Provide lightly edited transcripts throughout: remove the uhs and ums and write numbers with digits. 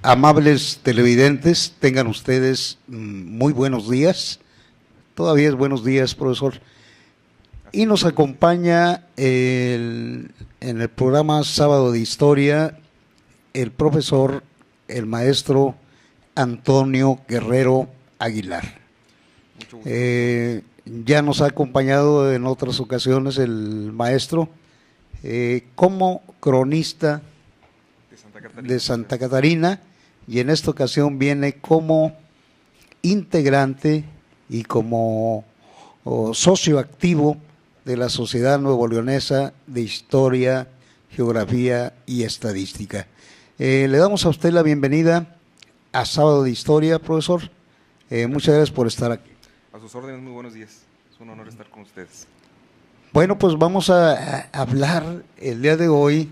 Amables televidentes, tengan ustedes muy buenos días. Todavía es buenos días, profesor. Y nos acompaña en el programa Sábado de Historia el profesor, el maestro Antonio Guerrero Aguilar. Mucho gusto. Ya nos ha acompañado en otras ocasiones el maestro como cronista de Santa Catarina, y en esta ocasión viene como integrante y como socio activo de la Sociedad Nuevo Leonesa de Historia, Geografía y Estadística. Le damos a usted la bienvenida a Sábado de Historia, profesor. Muchas gracias por estar aquí. A sus órdenes, muy buenos días. Es un honor estar con ustedes. Bueno, pues vamos a hablar el día de hoy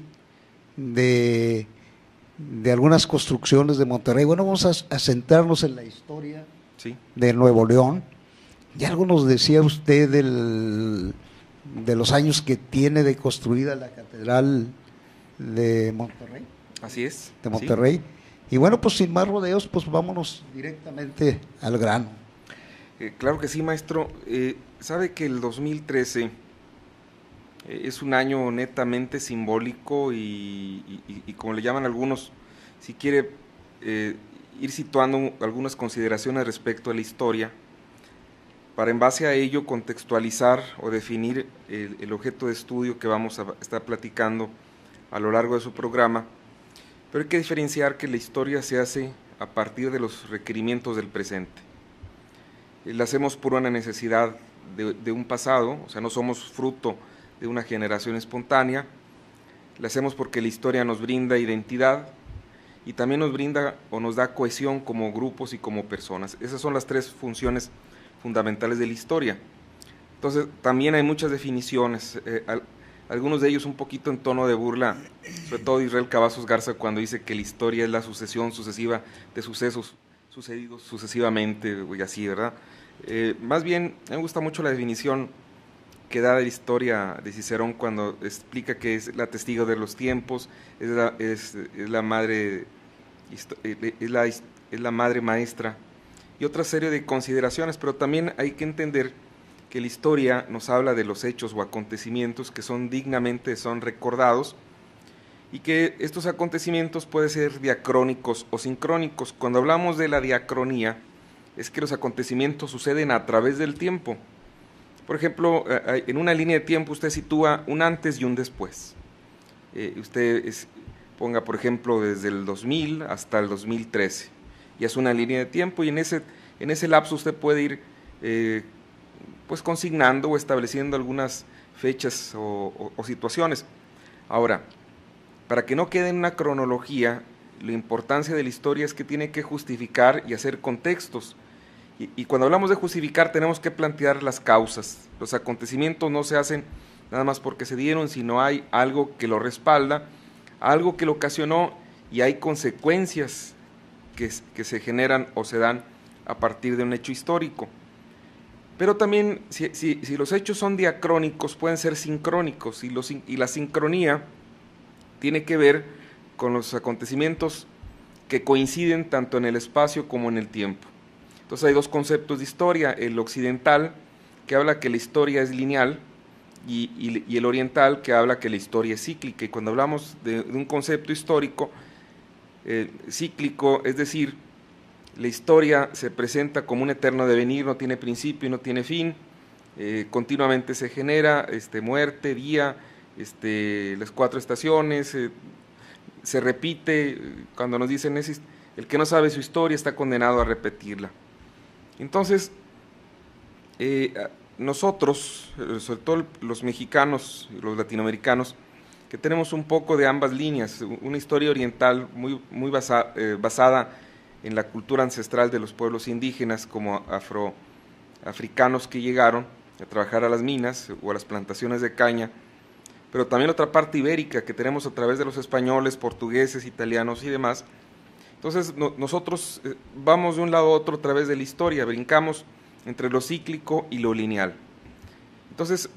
de algunas construcciones de Monterrey. Bueno, vamos a centrarnos en la historia de Nuevo León. Ya algo nos decía usted de los años que tiene de construida la Catedral de Monterrey. Así es. De Monterrey. Sí. Y bueno, pues sin más rodeos, pues vámonos directamente al grano. Claro que sí, maestro. Sabe que el 2013 es un año netamente simbólico y como le llaman algunos, si quiere ir situando algunas consideraciones respecto a la historia, para en base a ello contextualizar o definir el objeto de estudio que vamos a estar platicando a lo largo de su programa. Pero hay que diferenciar que la historia se hace a partir de los requerimientos del presente. La hacemos por una necesidad de un pasado, o sea, no somos fruto de una generación espontánea. La hacemos porque la historia nos brinda identidad y también nos brinda o nos da cohesión como grupos y como personas. Esas son las tres funciones fundamentales de la historia. Entonces, también hay muchas definiciones, algunos de ellos un poquito en tono de burla, sobre todo Israel Cavazos Garza cuando dice que la historia es la sucesión sucesiva de sucesos sucedidos sucesivamente, y así, ¿verdad? Más bien, me gusta mucho la definición que da de la historia de Cicerón cuando explica que es la testigo de los tiempos, es la madre, es la madre maestra, y otra serie de consideraciones, pero también hay que entender que la historia nos habla de los hechos o acontecimientos que son recordados, y que estos acontecimientos pueden ser diacrónicos o sincrónicos. Cuando hablamos de la diacronía, es que los acontecimientos suceden a través del tiempo. Por ejemplo, en una línea de tiempo usted sitúa un antes y un después. Ponga, por ejemplo, desde el 2000 hasta el 2013. Y es una línea de tiempo, y en ese lapso usted puede ir pues consignando o estableciendo algunas fechas o situaciones. Ahora, para que no quede en una cronología, la importancia de la historia es que tiene que justificar y hacer contextos. Y cuando hablamos de justificar tenemos que plantear las causas. Los acontecimientos no se hacen nada más porque se dieron, sino hay algo que lo respalda, algo que lo ocasionó, y hay consecuencias que se generan o se dan a partir de un hecho histórico. Pero también, si los hechos son diacrónicos, pueden ser sincrónicos, y la sincronía tiene que ver con los acontecimientos que coinciden tanto en el espacio como en el tiempo. Entonces hay dos conceptos de historia: el occidental, que habla que la historia es lineal, y el oriental, que habla que la historia es cíclica. Y cuando hablamos de un concepto histórico cíclico, es decir, la historia se presenta como un eterno devenir, no tiene principio y no tiene fin, continuamente se genera muerte, día, las cuatro estaciones, se repite. Cuando nos dicen el que no sabe su historia está condenado a repetirla. Entonces, nosotros, sobre todo los mexicanos y los latinoamericanos, que tenemos un poco de ambas líneas, una historia oriental muy basada en la cultura ancestral de los pueblos indígenas como afroafricanos que llegaron a trabajar a las minas o a las plantaciones de caña, pero también otra parte ibérica que tenemos a través de los españoles, portugueses, italianos y demás. Entonces nosotros vamos de un lado a otro a través de la historia, brincamos entre lo cíclico y lo lineal. Entonces,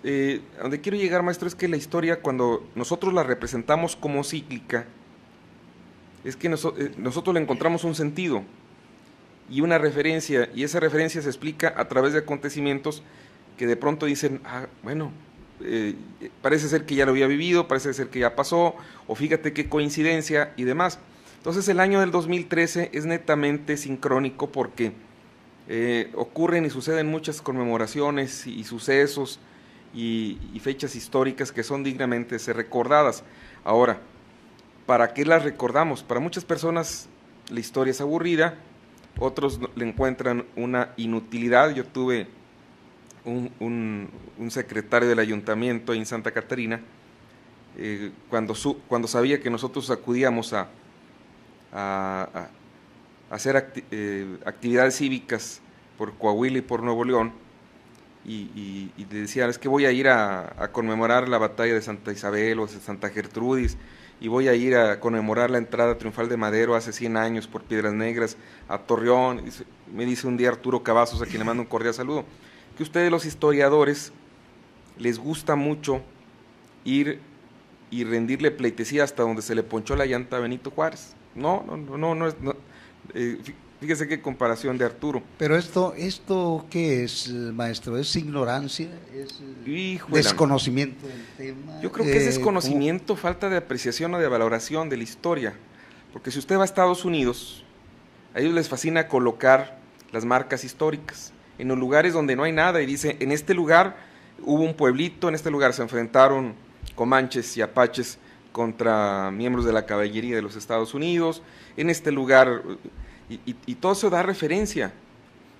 a donde quiero llegar, maestro, es que la historia, cuando nosotros la representamos como cíclica, es que nosotros le encontramos un sentido y una referencia, y esa referencia se explica a través de acontecimientos que de pronto dicen, bueno, parece ser que ya lo había vivido, parece ser que ya pasó, o fíjate qué coincidencia y demás. Entonces el año del 2013 es netamente sincrónico porque ocurren y suceden muchas conmemoraciones y sucesos y fechas históricas que son dignamente ser recordadas. Ahora, ¿para qué las recordamos? Para muchas personas la historia es aburrida, otros le encuentran una inutilidad. Yo tuve un secretario del ayuntamiento en Santa Catarina, cuando sabía que nosotros acudíamos a hacer actividades cívicas por Coahuila y por Nuevo León, y le decía, es que voy a ir a conmemorar la batalla de Santa Isabel o de Santa Gertrudis, y voy a ir a conmemorar la entrada triunfal de Madero hace 100 años por Piedras Negras a Torreón. Me dice un día Arturo Cavazos, a quien le mando un cordial saludo, que ustedes los historiadores les gusta mucho ir y rendirle pleitesía hasta donde se le ponchó la llanta a Benito Juárez. No, fíjese qué comparación de Arturo. Pero esto ¿qué es, maestro? ¿Es ignorancia? ¿Es desconocimiento del tema? Yo creo que es desconocimiento, falta de apreciación o de valoración de la historia. Porque si usted va a Estados Unidos, a ellos les fascina colocar las marcas históricas en los lugares donde no hay nada, y dice, en este lugar hubo un pueblito, en este lugar se enfrentaron comanches y apaches contra miembros de la caballería de los Estados Unidos, en este lugar, y todo eso da referencia,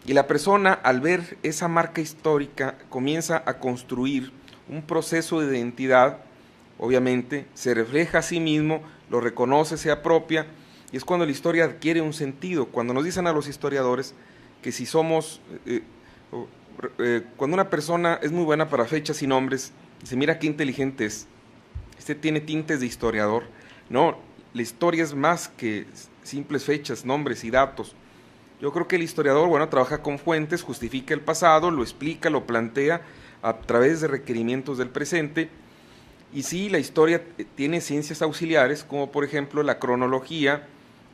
y la persona al ver esa marca histórica comienza a construir un proceso de identidad, obviamente, se refleja a sí mismo, lo reconoce, se apropia, y es cuando la historia adquiere un sentido. Cuando nos dicen a los historiadores que si somos, cuando una persona es muy buena para fechas y nombres, dice, mira qué inteligente es, este tiene tintes de historiador. No, la historia es más que simples fechas, nombres y datos. Yo creo que el historiador, bueno, trabaja con fuentes, justifica el pasado, lo explica, lo plantea a través de requerimientos del presente, y sí, la historia tiene ciencias auxiliares, como por ejemplo la cronología,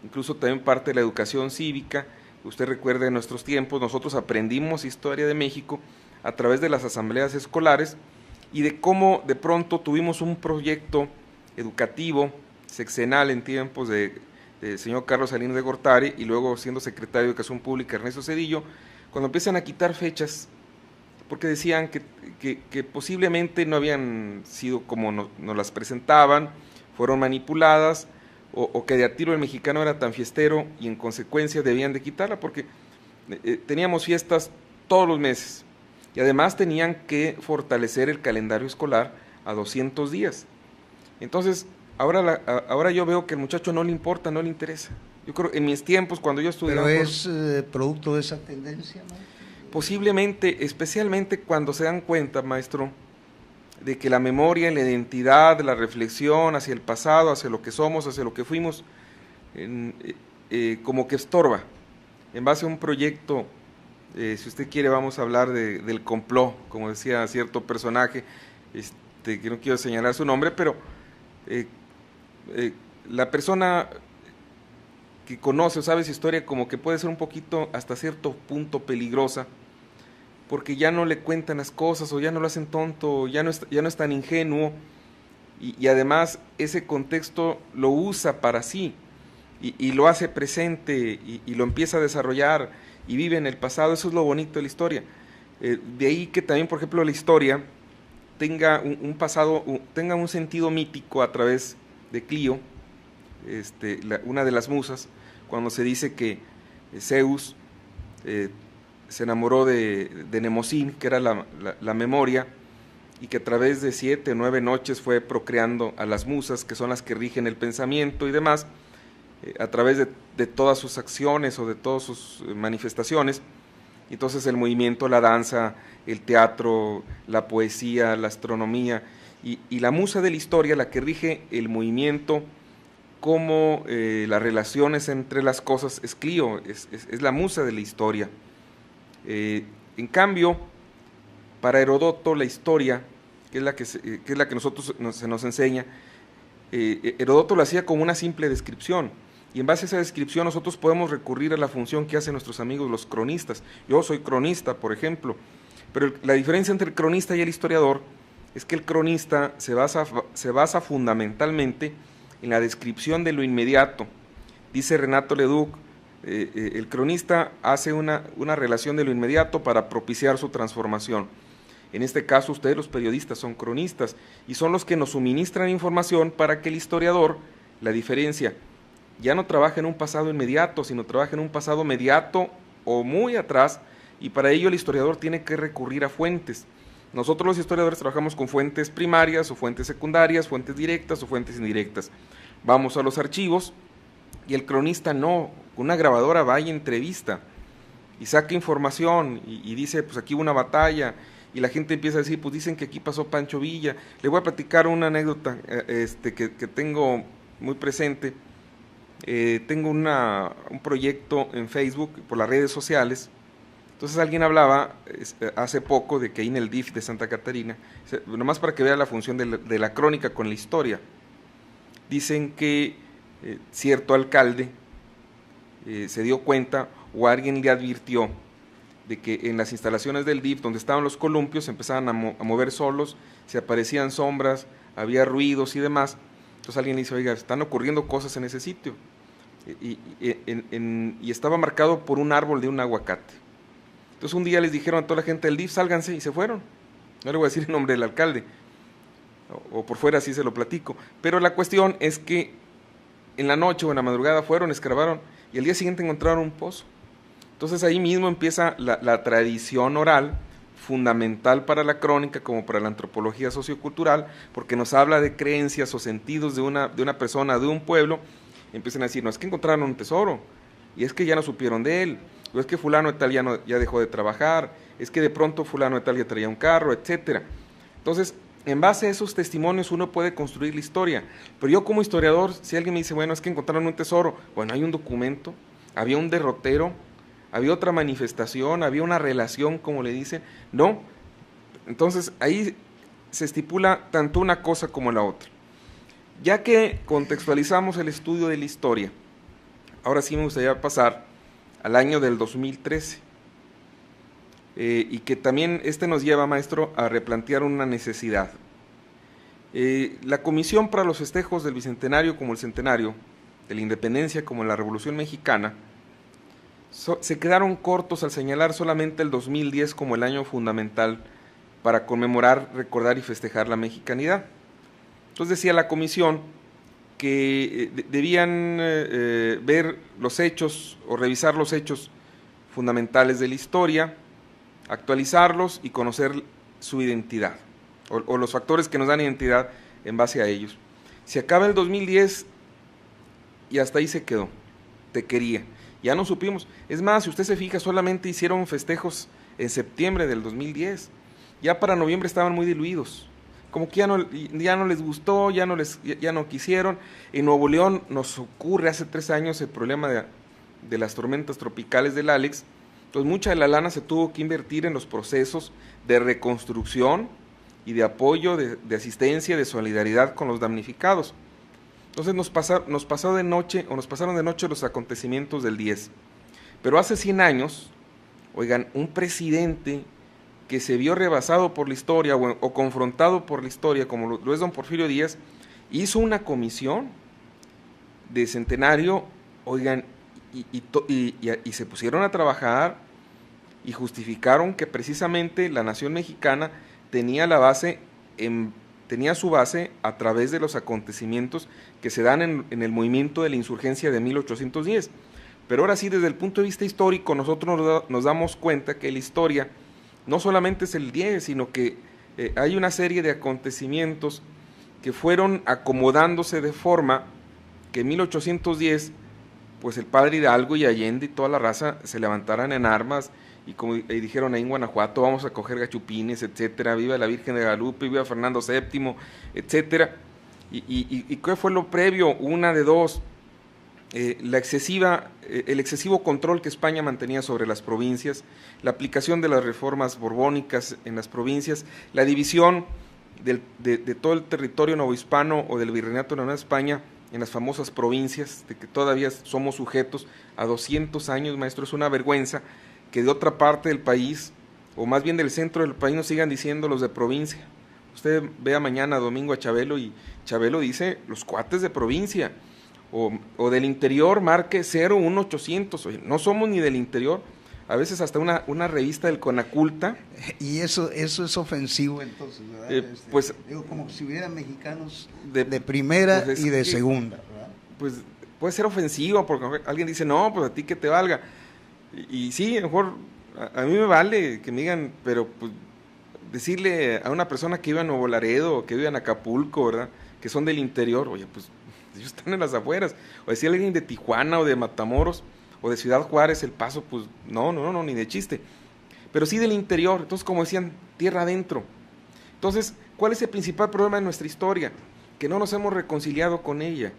incluso también parte de la educación cívica. Usted recuerda, en nuestros tiempos nosotros aprendimos historia de México a través de las asambleas escolares, y de cómo de pronto tuvimos un proyecto educativo sexenal en tiempos de señor Carlos Salinas de Gortari, y luego siendo secretario de Educación Pública Ernesto Zedillo, cuando empiezan a quitar fechas, porque decían que posiblemente no habían sido como nos las presentaban, fueron manipuladas, o que de a tiro el mexicano era tan fiestero y en consecuencia debían de quitarla, porque teníamos fiestas todos los meses, y además tenían que fortalecer el calendario escolar a 200 días. Entonces, ahora yo veo que al muchacho no le importa, no le interesa. Yo creo, en mis tiempos, cuando yo estudiaba... ¿Pero es producto de esa tendencia, ¿no? Posiblemente, especialmente cuando se dan cuenta, maestro, de que la memoria, la identidad, la reflexión hacia el pasado, hacia lo que somos, hacia lo que fuimos, como que estorba. En base a un proyecto, si usted quiere, vamos a hablar del complot, como decía cierto personaje, que no quiero señalar su nombre, pero la persona que conoce o sabe su historia como que puede ser un poquito, hasta cierto punto, peligrosa, porque ya no le cuentan las cosas, o ya no lo hacen tonto, ya no es tan ingenuo, y además ese contexto lo usa para sí, y lo hace presente, y lo empieza a desarrollar, y vive en el pasado. Eso es lo bonito de la historia. De ahí que también, por ejemplo, la historia tenga un pasado, tenga un sentido mítico a través de Clio, una de las musas, cuando se dice que Zeus se enamoró de Nemosín, que era la memoria, y que a través de 7 o 9 noches fue procreando a las musas, que son las que rigen el pensamiento y demás, a través de todas sus acciones o de todas sus manifestaciones. Entonces el movimiento, la danza, el teatro, la poesía, la astronomía, y la musa de la historia, la que rige el movimiento, como las relaciones entre las cosas, es Clio, es la musa de la historia. En cambio, para Heródoto, la historia, que es la que nosotros se nos enseña, Heródoto lo hacía como una simple descripción, y en base a esa descripción nosotros podemos recurrir a la función que hacen nuestros amigos los cronistas. Yo soy cronista, por ejemplo, pero la diferencia entre el cronista y el historiador es que el cronista se basa fundamentalmente en la descripción de lo inmediato. Dice Renato Leduc, el cronista hace una relación de lo inmediato para propiciar su transformación. En este caso, ustedes los periodistas son cronistas y son los que nos suministran información para que el historiador, la diferencia, ya no trabaja en un pasado inmediato, sino trabaja en un pasado mediato o muy atrás, y para ello el historiador tiene que recurrir a fuentes. Nosotros los historiadores trabajamos con fuentes primarias o fuentes secundarias, fuentes directas o fuentes indirectas. Vamos a los archivos y el cronista no, con una grabadora va y entrevista y saca información y dice, pues aquí hubo una batalla, y la gente empieza a decir, pues dicen que aquí pasó Pancho Villa. Le voy a platicar una anécdota que tengo muy presente. Tengo un proyecto en Facebook por las redes sociales. Entonces alguien hablaba hace poco de que ahí en el DIF de Santa Catarina, nomás para que vea la función de la crónica con la historia, dicen que cierto alcalde se dio cuenta o alguien le advirtió de que en las instalaciones del DIF, donde estaban los columpios, se empezaban a mover solos, se aparecían sombras, había ruidos y demás. Entonces alguien le dice, oiga, están ocurriendo cosas en ese sitio. Y estaba marcado por un árbol de un aguacate. Entonces un día les dijeron a toda la gente del DIF, sálganse, y se fueron. No le voy a decir el nombre del alcalde, o por fuera así se lo platico. Pero la cuestión es que en la noche o en la madrugada fueron, excavaron, y al día siguiente encontraron un pozo. Entonces ahí mismo empieza la tradición oral, fundamental para la crónica como para la antropología sociocultural, porque nos habla de creencias o sentidos de una persona, de un pueblo. Empiezan a decir, no, es que encontraron un tesoro, y es que ya no supieron de él, o es que fulano de tal ya dejó de trabajar, es que de pronto fulano de tal ya traía un carro, etcétera. Entonces, en base a esos testimonios uno puede construir la historia. Pero yo como historiador, si alguien me dice, bueno, es que encontraron un tesoro, bueno, hay un documento, había un derrotero, había otra manifestación, había una relación, como le dicen, no. Entonces ahí se estipula tanto una cosa como la otra. Ya que contextualizamos el estudio de la historia, ahora sí me gustaría pasar al año del 2013, y que también nos lleva, maestro, a replantear una necesidad. La Comisión para los Festejos del Bicentenario como el Centenario, de la Independencia como la Revolución Mexicana, se quedaron cortos al señalar solamente el 2010 como el año fundamental para conmemorar, recordar y festejar la mexicanidad. Entonces decía la comisión que debían ver los hechos o revisar los hechos fundamentales de la historia, actualizarlos y conocer su identidad o los factores que nos dan identidad en base a ellos. Se acaba el 2010 y hasta ahí se quedó, tequería. Ya no supimos. Es más, si usted se fija, solamente hicieron festejos en septiembre del 2010. Ya para noviembre estaban muy diluidos. Como que ya no les gustó, ya no quisieron. En Nuevo León nos ocurre hace 3 años el problema de las tormentas tropicales del Alex. Entonces mucha de la lana se tuvo que invertir en los procesos de reconstrucción y de apoyo, de asistencia, de solidaridad con los damnificados. Entonces nos pasaron de noche los acontecimientos del 10. Pero hace 100 años, oigan, un presidente que se vio rebasado por la historia o confrontado por la historia, como lo es don Porfirio Díaz, hizo una comisión de centenario, oigan, y se pusieron a trabajar y justificaron que precisamente la nación mexicana tenía su base a través de los acontecimientos que se dan en el movimiento de la insurgencia de 1810. Pero ahora sí, desde el punto de vista histórico, nosotros nos damos cuenta que la historia no solamente es el 10, sino que hay una serie de acontecimientos que fueron acomodándose de forma que en 1810, pues el padre Hidalgo y Allende y toda la raza se levantaran en armas, y como dijeron ahí en Guanajuato, vamos a coger gachupines, etcétera, viva la Virgen de Guadalupe, viva Fernando VII, etcétera. ¿Y qué fue lo previo? Una de dos, el excesivo control que España mantenía sobre las provincias, la aplicación de las reformas borbónicas en las provincias, la división de todo el territorio novohispano o del virreinato de la Nueva España en las famosas provincias, de que todavía somos sujetos a 200 años, maestro. Es una vergüenza que de otra parte del país, o más bien del centro del país, nos sigan diciendo los de provincia. Usted vea mañana domingo a Chabelo y Chabelo dice los cuates de provincia, o del interior marque 01800, oye, no somos ni del interior. A veces hasta una revista del Conaculta. Y eso es ofensivo entonces, ¿verdad? Pues digo, como si hubiera mexicanos de primera pues y de segunda, ¿verdad? Pues puede ser ofensivo, porque alguien dice, no, pues a ti que te valga. Y sí, a lo mejor a mí me vale que me digan, pero pues decirle a una persona que vive en Nuevo Laredo, que vive en Acapulco, ¿verdad?, que son del interior, oye, pues ellos están en las afueras. O decirle a alguien de Tijuana o de Matamoros, o de Ciudad Juárez, El Paso, pues no, ni de chiste. Pero sí del interior, entonces como decían, tierra adentro. Entonces, ¿cuál es el principal problema de nuestra historia? Que no nos hemos reconciliado con ella.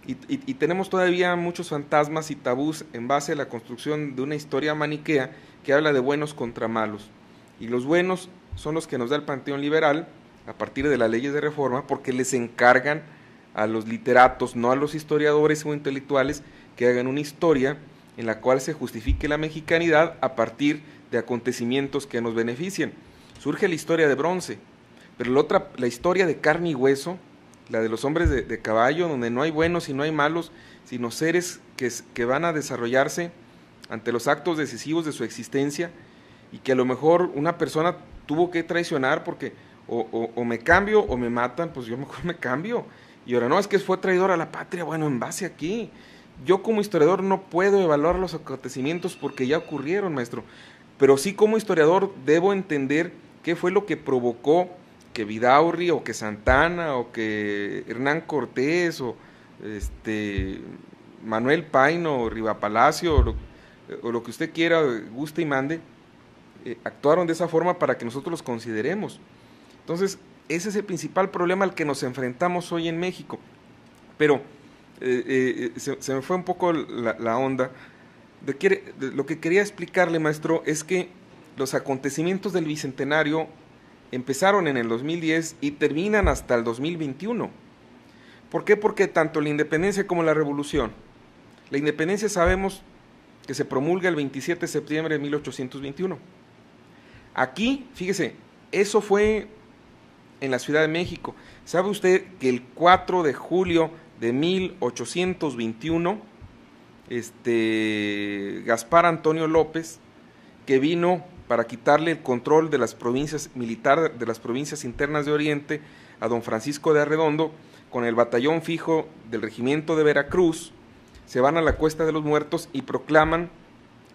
Y tenemos todavía muchos fantasmas y tabús en base a la construcción de una historia maniquea que habla de buenos contra malos. Y los buenos son los que nos da el Panteón Liberal a partir de las leyes de reforma, porque les encargan a los literatos, no a los historiadores o intelectuales, que hagan una historia en la cual se justifique la mexicanidad a partir de acontecimientos que nos beneficien. Surge la historia de bronce, pero la historia de carne y hueso, la de los hombres de caballo, donde no hay buenos y no hay malos, sino seres que van a desarrollarse ante los actos decisivos de su existencia, y que a lo mejor una persona tuvo que traicionar porque o me cambio o me matan, pues yo mejor me cambio. Y ahora no, es que fue traidor a la patria. Bueno, ¿en base a qué? Yo como historiador no puedo evaluar los acontecimientos porque ya ocurrieron, maestro, pero sí como historiador debo entender qué fue lo que provocó que Vidaurri o que Santana o que Hernán Cortés o Manuel Paino o Rivapalacio o lo que usted quiera, guste y mande, actuaron de esa forma para que nosotros los consideremos. Entonces, ese es el principal problema al que nos enfrentamos hoy en México. Pero se me fue un poco la onda. Lo que quería explicarle, maestro, es que los acontecimientos del Bicentenario empezaron en el 2010 y terminan hasta el 2021. ¿Por qué? Porque tanto la independencia como la revolución. La independencia sabemos que se promulga el 27 de septiembre de 1821. Aquí, fíjese, eso fue en la Ciudad de México. ¿Sabe usted que el 4 de julio de 1821, Gaspar Antonio López, que vino para quitarle el control de las provincias militar de las provincias internas de Oriente a don Francisco de Arredondo, con el batallón fijo del regimiento de Veracruz, se van a la Cuesta de los Muertos y proclaman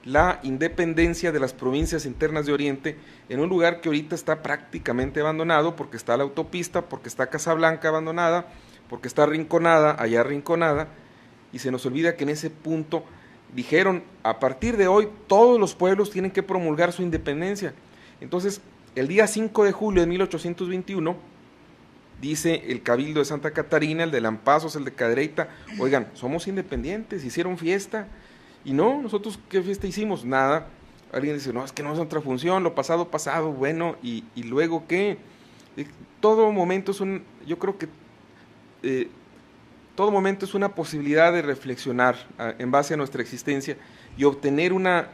la independencia de las provincias internas de Oriente en un lugar que ahorita está prácticamente abandonado, porque está la autopista, porque está Casablanca abandonada, porque está Rinconada, allá Rinconada, y se nos olvida que en ese punto dijeron, a partir de hoy todos los pueblos tienen que promulgar su independencia. Entonces, el día 5 de julio de 1821, dice el Cabildo de Santa Catarina, el de Lampazos, el de Cadereyta, oigan, somos independientes, hicieron fiesta. Y no, nosotros, ¿qué fiesta hicimos? Nada. Alguien dice, no, es que no es otra función, lo pasado, pasado, bueno, y luego, ¿qué? Todo momento es yo creo que todo momento es una posibilidad de reflexionar en base a nuestra existencia y obtener una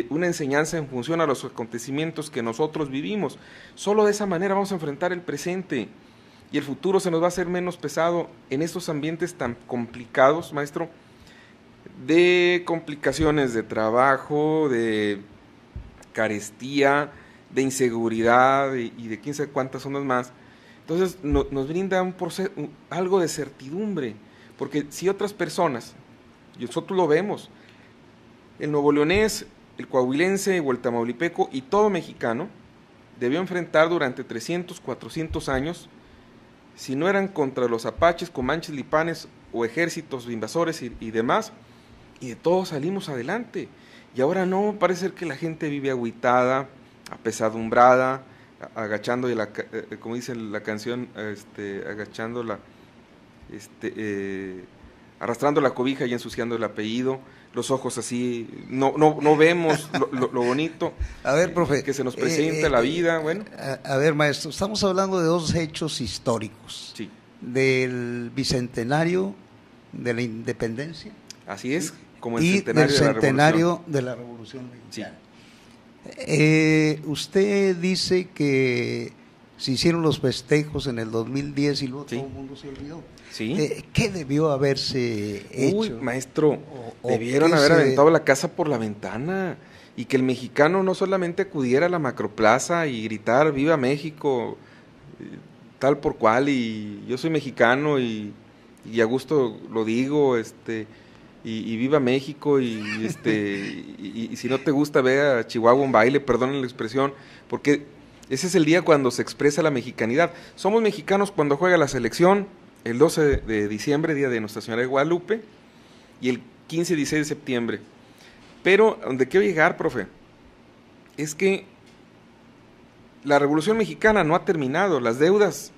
enseñanza en función a los acontecimientos que nosotros vivimos. Solo de esa manera vamos a enfrentar el presente y el futuro se nos va a hacer menos pesado en estos ambientes tan complicados, maestro, de complicaciones de trabajo, de carestía, de inseguridad y de quién sabe cuántas zonas más. Entonces nos brinda algo de certidumbre, porque si otras personas, y nosotros lo vemos, el nuevo leonés, el coahuilense o el tamaulipeco y todo mexicano debió enfrentar durante 300, 400 años, si no eran contra los apaches, comanches, lipanes o ejércitos invasores y demás, y de todos salimos adelante. Y ahora no, parece ser que la gente vive agüitada, apesadumbrada, agachando, como dice la canción, agachando arrastrando la cobija y ensuciando el apellido, los ojos así, no vemos lo bonito. A ver, profe, que se nos presenta la vida, bueno. A ver, maestro, estamos hablando de dos hechos históricos. Sí. del bicentenario de la independencia. Así es, como el y centenario del centenario de la Revolución Mexicana. Sí. Usted dice que se hicieron los festejos en el 2010 y luego todo el mundo se olvidó. Sí. ¿Qué debió haberse hecho? Uy, maestro, debieron haber aventado la casa por la ventana y que el mexicano no solamente acudiera a la macroplaza y gritar ¡Viva México! Tal por cual, y yo soy mexicano y a gusto lo digo, y viva México, y si no te gusta ve a Chihuahua un baile, perdonen la expresión, porque ese es el día cuando se expresa la mexicanidad. Somos mexicanos cuando juega la selección, el 12 de diciembre, día de Nuestra Señora de Guadalupe, y el 15 y 16 de septiembre. Pero donde quiero llegar, profe, es que la Revolución Mexicana no ha terminado. Las deudas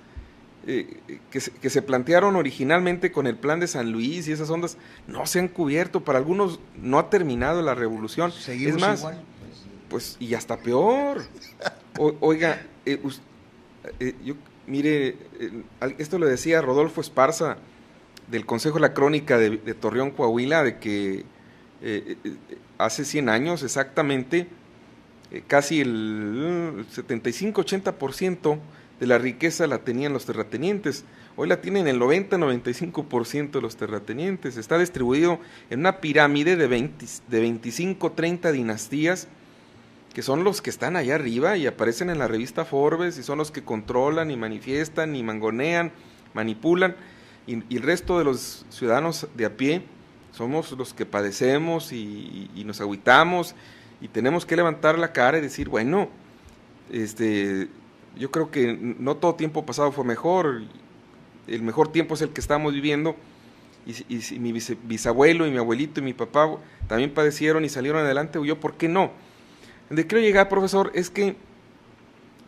que se plantearon originalmente con el plan de San Luis y esas ondas no se han cubierto. Para algunos no ha terminado la revolución. Seguimos es más, igual. Pues y hasta peor. Oiga, mire, esto lo decía Rodolfo Esparza del Consejo de la Crónica de Torreón, Coahuila, de que hace 100 años exactamente, casi el 75-80% de la riqueza la tenían los terratenientes. Hoy la tienen el 90-95% de los terratenientes. Está distribuido en una pirámide de 25-30 dinastías, que son los que están allá arriba y aparecen en la revista Forbes, y son los que controlan y manifiestan y mangonean, manipulan, y el resto de los ciudadanos de a pie somos los que padecemos y nos agüitamos, y tenemos que levantar la cara y decir, bueno, yo creo que no todo tiempo pasado fue mejor, el mejor tiempo es el que estamos viviendo, y mi bisabuelo y mi abuelito y mi papá también padecieron y salieron adelante, yo, ¿por qué no? Donde quiero llegar, profesor, es que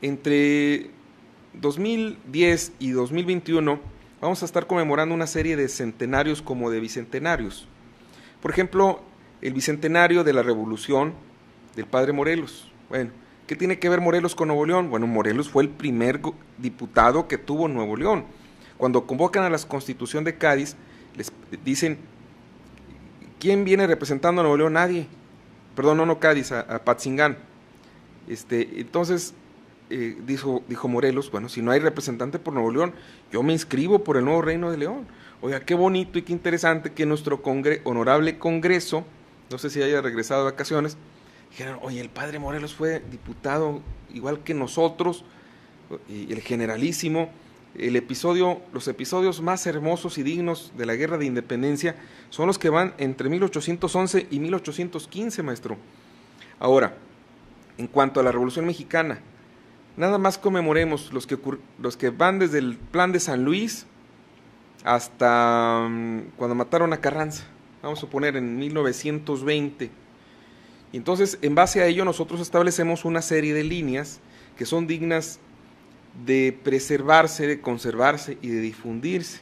entre 2010 y 2021 vamos a estar conmemorando una serie de centenarios como de bicentenarios. Por ejemplo, el bicentenario de la Revolución del padre Morelos. Bueno, ¿qué tiene que ver Morelos con Nuevo León? Bueno, Morelos fue el primer diputado que tuvo Nuevo León. Cuando convocan a la Constitución de Cádiz, les dicen, ¿quién viene representando a Nuevo León? Nadie. Perdón, no Cádiz, a Patzingán. Entonces, dijo Morelos, bueno, si no hay representante por Nuevo León, yo me inscribo por el nuevo Reino de León. Oiga, qué bonito y qué interesante que nuestro honorable Congreso, no sé si haya regresado de vacaciones, dijeron, oye, el padre Morelos fue diputado igual que nosotros, y el generalísimo. Los episodios más hermosos y dignos de la Guerra de Independencia son los que van entre 1811 y 1815, maestro. Ahora, en cuanto a la Revolución Mexicana, nada más conmemoremos los que van desde el plan de San Luis hasta cuando mataron a Carranza, vamos a suponer en 1920. Y entonces, en base a ello, nosotros establecemos una serie de líneas que son dignas de preservarse, de conservarse y de difundirse,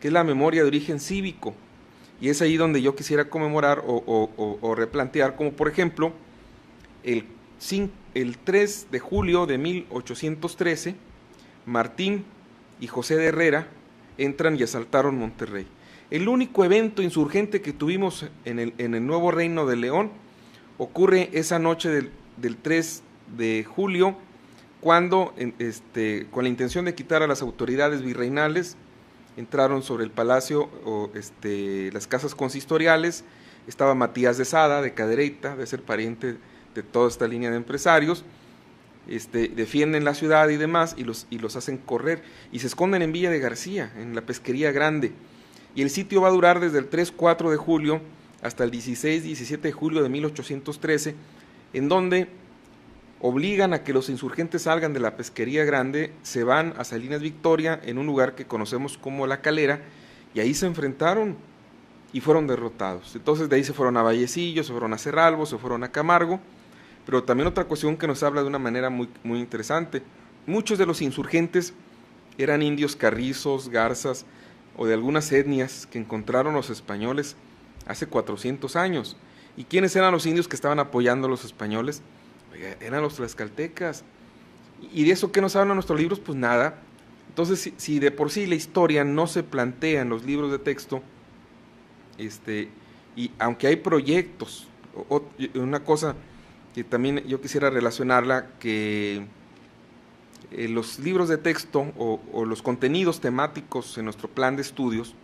que es la memoria de origen cívico. Y es ahí donde yo quisiera conmemorar o replantear, como por ejemplo, el 3 de julio de 1813, Martín y José de Herrera entran y asaltaron Monterrey. El único evento insurgente que tuvimos en el nuevo Reino de León ocurre esa noche del 3 de julio, cuando con la intención de quitar a las autoridades virreinales, entraron sobre el palacio las casas consistoriales. Estaba Matías de Sada, de Cadereyta, de ser pariente de toda esta línea de empresarios. Defienden la ciudad y demás, y los hacen correr, y se esconden en Villa de García, en la Pesquería Grande. Y el sitio va a durar desde el 3-4 de julio hasta el 16-17 de julio de 1813, en donde obligan a que los insurgentes salgan de la Pesquería Grande, se van a Salinas Victoria, en un lugar que conocemos como La Calera, y ahí se enfrentaron y fueron derrotados. Entonces de ahí se fueron a Vallecillo, se fueron a Cerralbo, se fueron a Camargo. Pero también otra cuestión que nos habla de una manera muy, muy interesante: muchos de los insurgentes eran indios carrizos, garzas o de algunas etnias que encontraron los españoles hace 400 años. ¿Y quiénes eran los indios que estaban apoyando a los españoles? Eran los tlaxcaltecas. ¿Y de eso qué nos hablan nuestros libros? Pues nada. Entonces, si de por sí la historia no se plantea en los libros de texto, y aunque hay proyectos, una cosa que también yo quisiera relacionarla, que los libros de texto o los contenidos temáticos en nuestro plan de estudios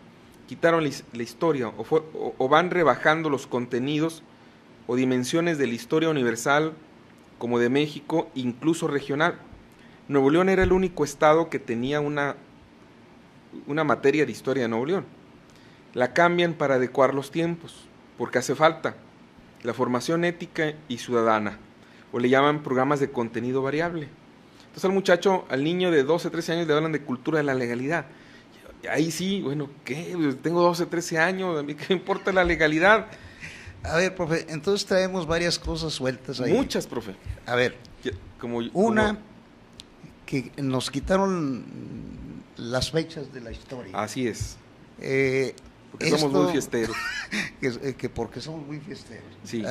quitaron la historia o van rebajando los contenidos o dimensiones de la historia universal como de México, incluso regional. Nuevo León era el único estado que tenía una materia de historia de Nuevo León. La cambian para adecuar los tiempos, porque hace falta la formación ética y ciudadana, o le llaman programas de contenido variable. Entonces al niño de 12, 13 años le hablan de cultura de la legalidad. Ahí sí, bueno, ¿qué? Tengo 12, 13 años, ¿a mí qué me importa la legalidad? A ver, profe, entonces traemos varias cosas sueltas ahí. Muchas, profe. A ver, que nos quitaron las fechas de la historia. Así es. Porque somos muy fiesteros. Porque somos muy fiesteros. Sí.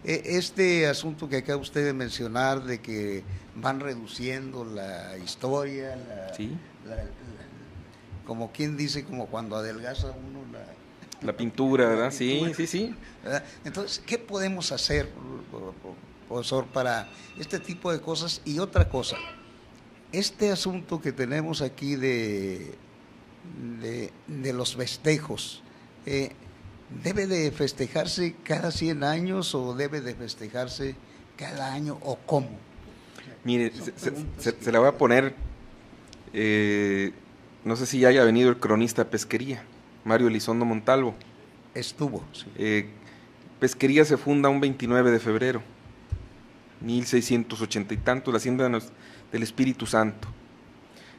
Este asunto que acaba usted de mencionar, de que van reduciendo la historia, sí. Como quien dice, como cuando adelgaza uno la pintura, ¿verdad? Sí. ¿Verdad? Entonces, ¿qué podemos hacer, profesor, para este tipo de cosas? Y otra cosa, este asunto que tenemos aquí de los festejos, ¿debe de festejarse cada 100 años o debe de festejarse cada año o cómo? Mire, se la voy a poner, no sé si ya haya venido el cronista de Pesquería, Mario Elizondo Montalvo. Estuvo, sí. Pesquería se funda un 29 de febrero, 1680 y tanto, la hacienda del Espíritu Santo.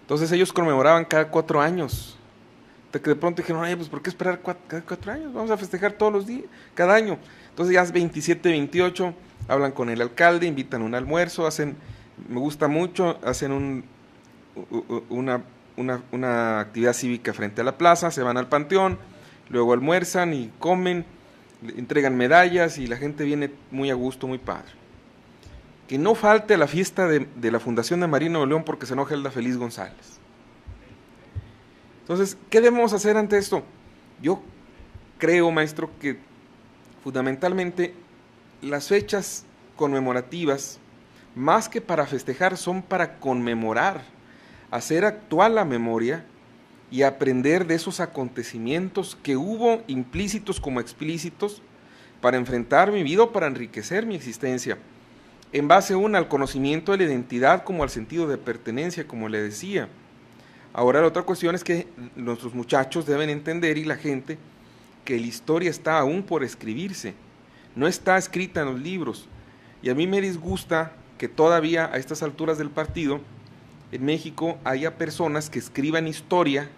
Entonces ellos conmemoraban cada 4 años. Hasta que de pronto dijeron, pues ¿por qué esperar cada 4 años? Vamos a festejar todos los días, cada año. Entonces ya es 27, 28, hablan con el alcalde, invitan un almuerzo, me gusta mucho, hacen una actividad cívica frente a la plaza, se van al panteón, luego almuerzan y comen, entregan medallas y la gente viene muy a gusto, muy padre. Que no falte a la fiesta de la Fundación de Marino de León porque se enoja Elda Feliz González. Entonces, ¿qué debemos hacer ante esto? Yo creo, maestro, que fundamentalmente las fechas conmemorativas, más que para festejar, son para conmemorar, hacer actual la memoria y aprender de esos acontecimientos que hubo implícitos como explícitos para enfrentar mi vida o para enriquecer mi existencia, en base al conocimiento de la identidad como al sentido de pertenencia, como le decía. Ahora la otra cuestión es que nuestros muchachos deben entender, y la gente, que la historia está aún por escribirse, no está escrita en los libros, y a mí me disgusta que todavía a estas alturas del partido en México haya personas que escriban historia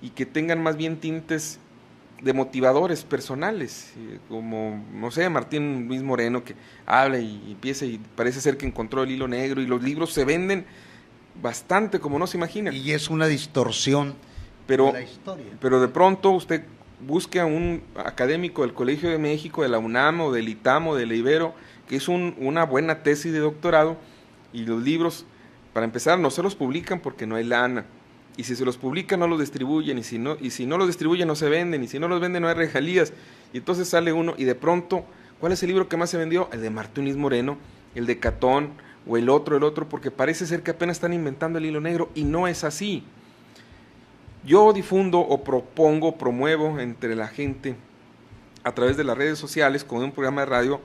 y que tengan más bien tintes de motivadores personales, como, no sé, Martín Luis Moreno, que habla y empieza y parece ser que encontró el hilo negro, y los libros se venden bastante como no se imagina. Y es una distorsión de la historia. Pero de pronto usted busque a un académico del Colegio de México, de la UNAM o del ITAM o de la Ibero, que es una buena tesis de doctorado, y los libros, para empezar, no se los publican porque no hay lana, y si se los publican no los distribuyen, y si no los distribuyen no se venden, y si no los venden no hay regalías, y entonces sale uno, y de pronto, ¿cuál es el libro que más se vendió? El de Martín Luis Moreno, el de Catón, o el otro, porque parece ser que apenas están inventando el hilo negro, y no es así. Yo difundo o promuevo entre la gente, a través de las redes sociales, con un programa de radio,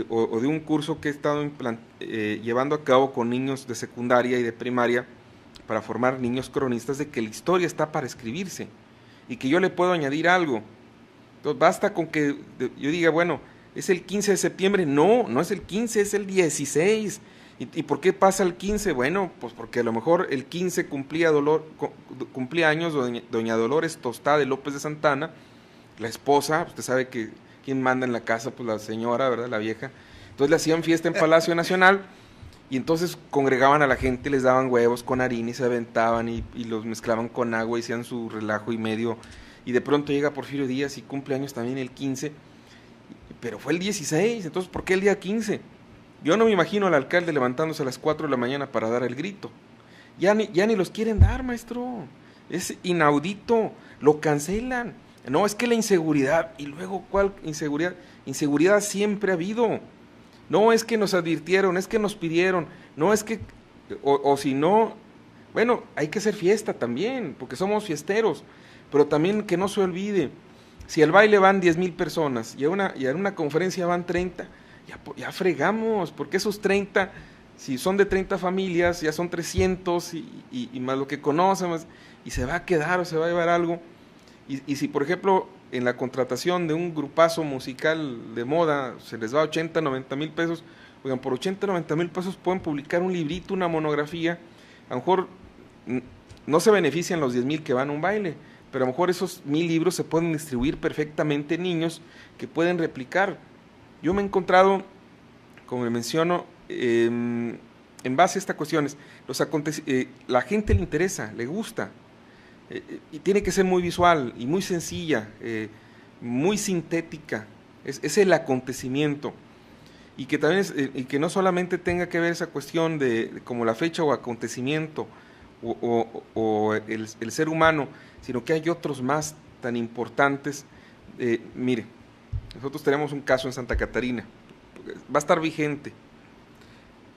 o de un curso que he estado llevando a cabo con niños de secundaria y de primaria, para formar niños cronistas, de que la historia está para escribirse, y que yo le puedo añadir algo. Entonces basta con que yo diga, bueno, es el 15 de septiembre, no es el 15, es el 16, ¿y por qué pasa el 15? Bueno, pues porque a lo mejor el 15 cumplía años doña Dolores Tostada de López de Santana, la esposa, usted sabe que quién manda en la casa, pues la señora, ¿verdad?, la vieja. Entonces le hacían fiesta en Palacio Nacional, y entonces congregaban a la gente, les daban huevos con harina y se aventaban y los mezclaban con agua y hacían su relajo y medio, y de pronto llega Porfirio Díaz y cumple años también el 15, pero fue el 16, entonces ¿por qué el día 15? Yo no me imagino al alcalde levantándose a las 4 de la mañana para dar el grito. ya ni los quieren dar, maestro. Es inaudito, lo cancelan. No, es que la inseguridad, y luego, ¿cuál inseguridad? Inseguridad siempre ha habido. No, es que nos advirtieron, es que nos pidieron, no es que, o si no, bueno, hay que hacer fiesta también, porque somos fiesteros, pero también que no se olvide, si al baile van 10,000 personas y a una conferencia van 30, ya fregamos, porque esos 30, si son de 30 familias, ya son 300 y más lo que conocen, y se va a quedar o se va a llevar algo. Y si, por ejemplo, en la contratación de un grupazo musical de moda se les va 80, 90 mil pesos, oigan, por 80, 90 mil pesos pueden publicar un librito, una monografía, a lo mejor no se benefician los 10,000 que van a un baile, pero a lo mejor esos 1,000 libros se pueden distribuir perfectamente en niños que pueden replicar. Yo me he encontrado, como menciono, en base a estas cuestiones, la gente le interesa, le gusta, y tiene que ser muy visual y muy sencilla, muy sintética, es el acontecimiento, y que también y que no solamente tenga que ver esa cuestión de como la fecha o acontecimiento o el ser humano, sino que hay otros más tan importantes. Mire, nosotros tenemos un caso en Santa Catarina, va a estar vigente.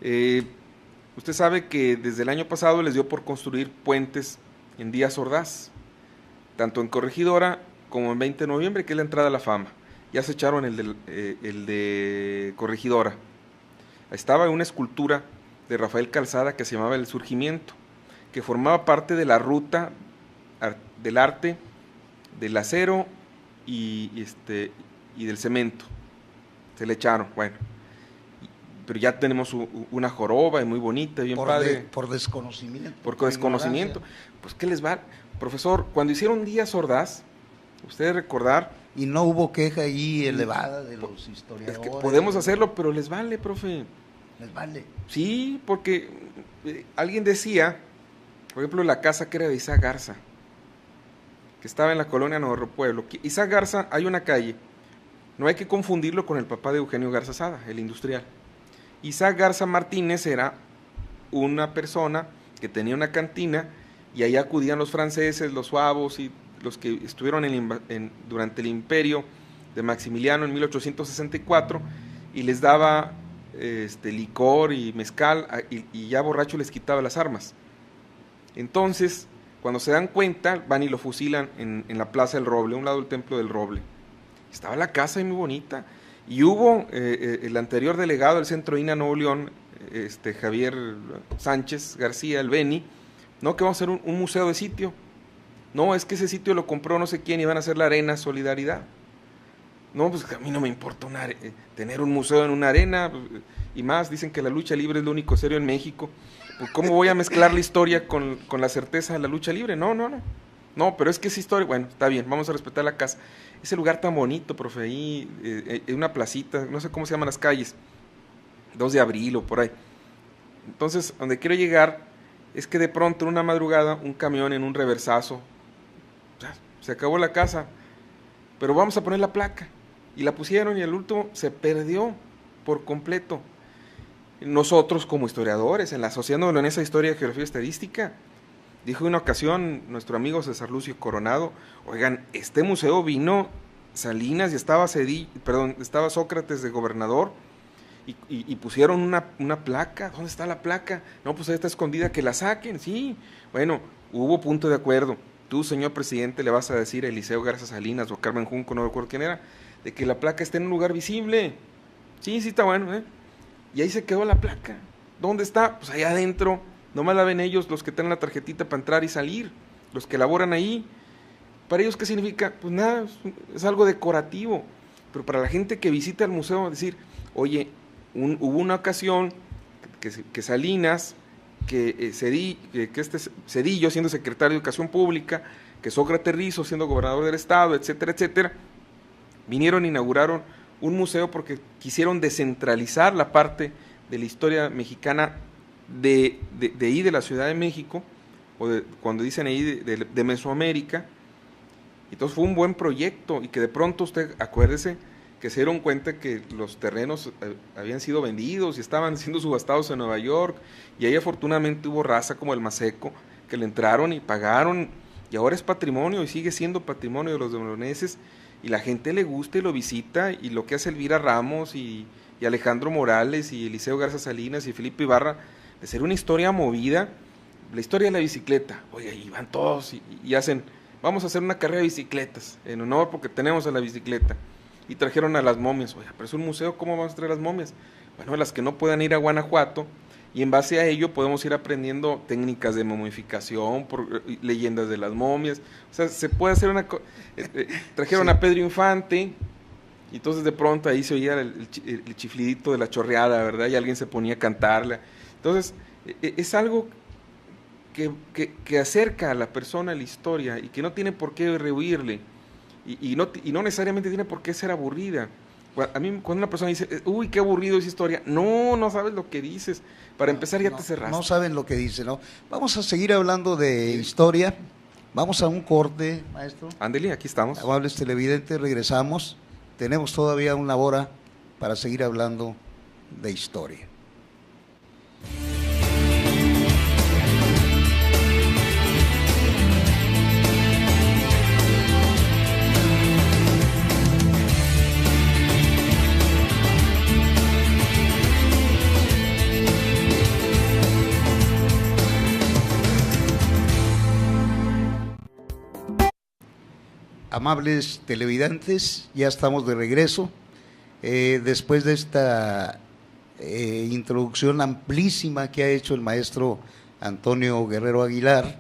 Usted sabe que desde el año pasado les dio por construir puentes en Díaz Ordaz, tanto en Corregidora como en 20 de noviembre, que es la entrada a la fama. Ya se echaron el de Corregidora. Estaba una escultura de Rafael Calzada que se llamaba El Surgimiento, que formaba parte de la ruta del arte, del acero y del cemento. Se le echaron, bueno. Pero ya tenemos una joroba muy bonita, bien padre. Por desconocimiento. Por desconocimiento. Pues, ¿qué les va? Profesor, cuando hicieron Díaz Ordaz, ustedes recordar... Y no hubo queja ahí elevada de los historiadores. Es que podemos hacerlo, pero les vale, profe. Les vale. Sí, porque alguien decía, por ejemplo, la casa que era de Isaac Garza, que estaba en la colonia Nuevo Pueblo. Isaac Garza, hay una calle, no hay que confundirlo con el papá de Eugenio Garza Sada, el industrial. Isaac Garza Martínez era una persona que tenía una cantina y ahí acudían los franceses, los suavos y los que estuvieron durante el imperio de Maximiliano en 1864 y les daba licor y mezcal y ya borracho les quitaba las armas. Entonces, cuando se dan cuenta, van y lo fusilan en la Plaza del Roble, a un lado del Templo del Roble. Estaba la casa ahí muy bonita. Y hubo el anterior delegado del Centro INA Nuevo León, Javier Sánchez García, el Beni, no, que vamos a hacer un museo de sitio. No, es que ese sitio lo compró no sé quién y van a hacer la Arena Solidaridad. No, pues a mí no me importa tener un museo en una arena, y más, dicen que la lucha libre es lo único serio en México. Pues, ¿cómo voy a mezclar la historia con la certeza de la lucha libre? No, pero es que esa historia, bueno, está bien, vamos a respetar la casa. Ese lugar tan bonito, profe, ahí, en una placita, no sé cómo se llaman las calles, 2 de abril o por ahí. Entonces, donde quiero llegar es que de pronto en una madrugada, un camión en un reversazo, se acabó la casa, pero vamos a poner la placa. Y la pusieron y el último se perdió por completo. Nosotros como historiadores, en la Sociedad Neolonesa de Historia y Geografía Estadística, dijo una ocasión nuestro amigo César Lucio Coronado, oigan, este museo vino Salinas y estaba Sócrates de gobernador y pusieron una placa. ¿Dónde está la placa? No, pues ahí está escondida, que la saquen, sí. Bueno, hubo punto de acuerdo. Tú, señor presidente, le vas a decir a Eliseo Garza Salinas o Carmen Junco, no recuerdo quién era, de que la placa esté en un lugar visible. Sí, está bueno, ¿eh? Y ahí se quedó la placa. ¿Dónde está? Pues allá adentro. Nomás la ven ellos, los que tienen la tarjetita para entrar y salir, los que laboran ahí. ¿Para ellos qué significa? Pues nada, es algo decorativo. Pero para la gente que visita el museo, decir, oye, hubo una ocasión que Salinas, que Cedillo siendo secretario de Educación Pública, que Sócrates Rizo siendo gobernador del estado, etcétera, etcétera, vinieron e inauguraron un museo porque quisieron descentralizar la parte de la historia mexicana de ahí de la Ciudad de México, o cuando dicen ahí de Mesoamérica. Entonces fue un buen proyecto y que de pronto usted, acuérdese que se dieron cuenta que los terrenos habían sido vendidos y estaban siendo subastados en Nueva York, y ahí afortunadamente hubo raza como el Maseco, que le entraron y pagaron, y ahora es patrimonio y sigue siendo patrimonio de los meloneses, y la gente le gusta y lo visita, y lo que hace Elvira Ramos y Alejandro Morales y Eliseo Garza Salinas y Felipe Ibarra, de ser una historia movida, la historia de la bicicleta. Oye, y van todos y hacen, vamos a hacer una carrera de bicicletas, en honor porque tenemos a la bicicleta, y trajeron a las momias. Oye, pero es un museo, ¿cómo vamos a traer las momias? Bueno, las que no puedan ir a Guanajuato, y en base a ello podemos ir aprendiendo técnicas de momificación, leyendas de las momias. O sea, se puede hacer una... trajeron a Pedro Infante, y entonces de pronto ahí se oía el chiflidito de la chorreada, ¿verdad? Y alguien se ponía a cantarla. Entonces, es algo que acerca a la persona a la historia, y que no tiene por qué rehuirle, y no necesariamente tiene por qué ser aburrida. A mí, cuando una persona dice, uy, qué aburrido esa historia, no sabes lo que dices. Para empezar, ya te cerraste. No saben lo que dice, ¿no? Vamos a seguir hablando de historia. Vamos a un corte, maestro. Ándele, aquí estamos. Amables televidentes, regresamos. Tenemos todavía una hora para seguir hablando de historia. Amables televidentes, ya estamos de regreso. Después de esta introducción amplísima que ha hecho el maestro Antonio Guerrero Aguilar,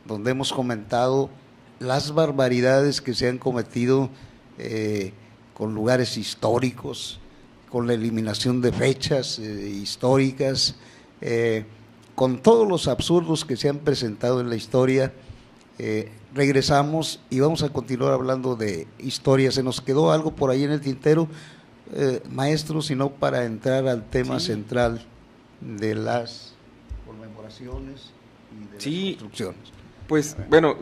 donde hemos comentado las barbaridades que se han cometido con lugares históricos, con la eliminación de fechas históricas, con todos los absurdos que se han presentado en la historia. Regresamos y vamos a continuar hablando de historia. Se nos quedó algo por ahí en el tintero, maestro, sino para entrar al tema central de las conmemoraciones y de las construcciones. Pues bueno,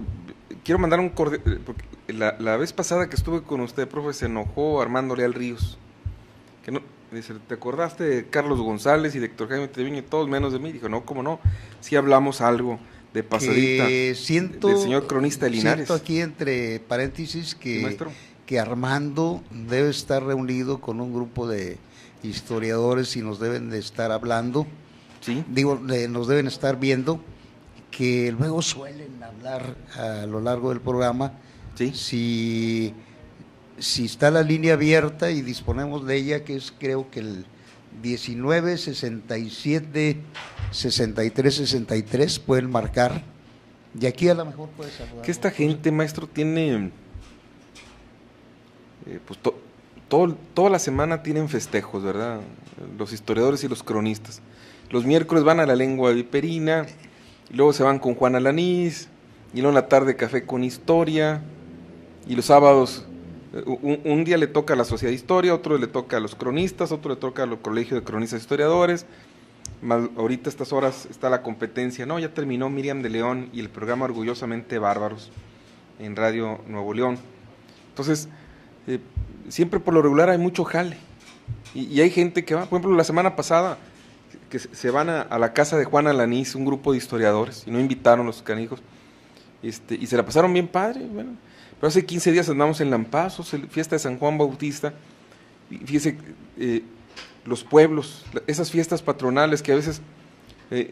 quiero mandar un cordial, porque la vez pasada que estuve con usted, profe, se enojó Armando Leal Ríos, que no, dice, ¿te acordaste de Carlos González y de Héctor Jaime Treviño, todos menos de mí? Dijo, no, ¿cómo no? Sí hablamos algo de pasadita, del señor cronista de Linares. Siento aquí entre paréntesis que Armando debe estar reunido con un grupo de historiadores y nos deben de estar hablando, nos deben estar viendo, que luego suelen hablar a lo largo del programa. Si está la línea abierta y disponemos de ella, que es creo que el 19 67 63 63, pueden marcar, y aquí a lo mejor puede saludar. Que esta gente, maestro, tiene pues toda la semana tienen festejos, ¿verdad? Los historiadores y los cronistas. Los miércoles van a la lengua viperina, y luego se van con Juan Alanís, y luego en la tarde café con historia, y los sábados un día le toca a la Sociedad de Historia, otro le toca a los cronistas, otro le toca al Colegio de Cronistas e Historiadores. Ahorita a estas horas está la competencia, no, ya terminó Miriam de León y el programa Orgullosamente Bárbaros en Radio Nuevo León. Entonces, siempre por lo regular hay mucho jale, y hay gente que va, por ejemplo, la semana pasada que se van a la casa de Juan Alanís, un grupo de historiadores, y no invitaron a los canijos, y se la pasaron bien padre. Bueno, pero hace 15 días andamos en Lampazos, fiesta de San Juan Bautista, y fíjese, los pueblos, esas fiestas patronales que a veces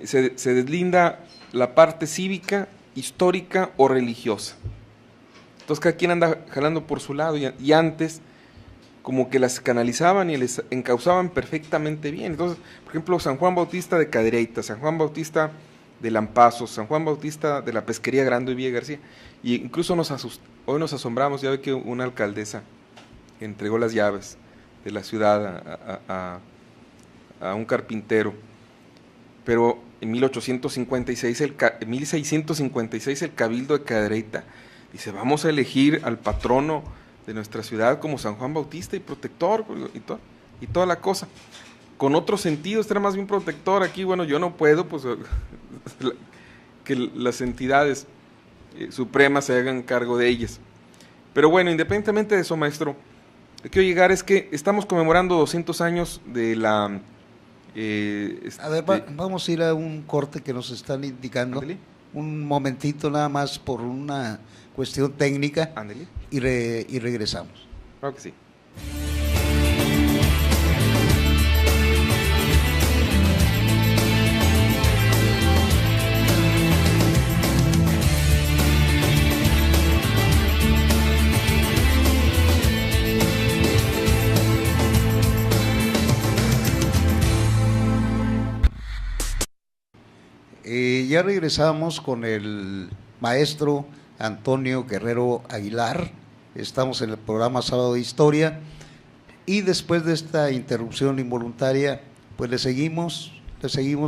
se deslinda la parte cívica, histórica o religiosa. Entonces cada quien anda jalando por su lado, y antes como que las canalizaban y les encauzaban perfectamente bien. Entonces, por ejemplo, San Juan Bautista de Cadereyta, San Juan Bautista de Lampazos, San Juan Bautista de la Pesquería Grande y Villa García, y incluso hoy nos asombramos, ya ve que una alcaldesa entregó las llaves de la ciudad a un carpintero, pero en 1656 el Cabildo de Cadereyta dice, vamos a elegir al patrono de nuestra ciudad como San Juan Bautista y protector, y toda la cosa, con otro sentido, este era más bien protector. Aquí, bueno, yo no puedo, pues, que las entidades supremas se hagan cargo de ellas. Pero bueno, independientemente de eso, maestro, que quiero llegar es que estamos conmemorando 200 años de la... A ver, vamos a ir a un corte que nos están indicando. Ándale. Un momentito nada más por una cuestión técnica. Ándale. Y regresamos. Claro que sí. Ya regresamos con el maestro Antonio Guerrero Aguilar. Estamos en el programa Sábado de Historia y después de esta interrupción involuntaria, pues le seguimos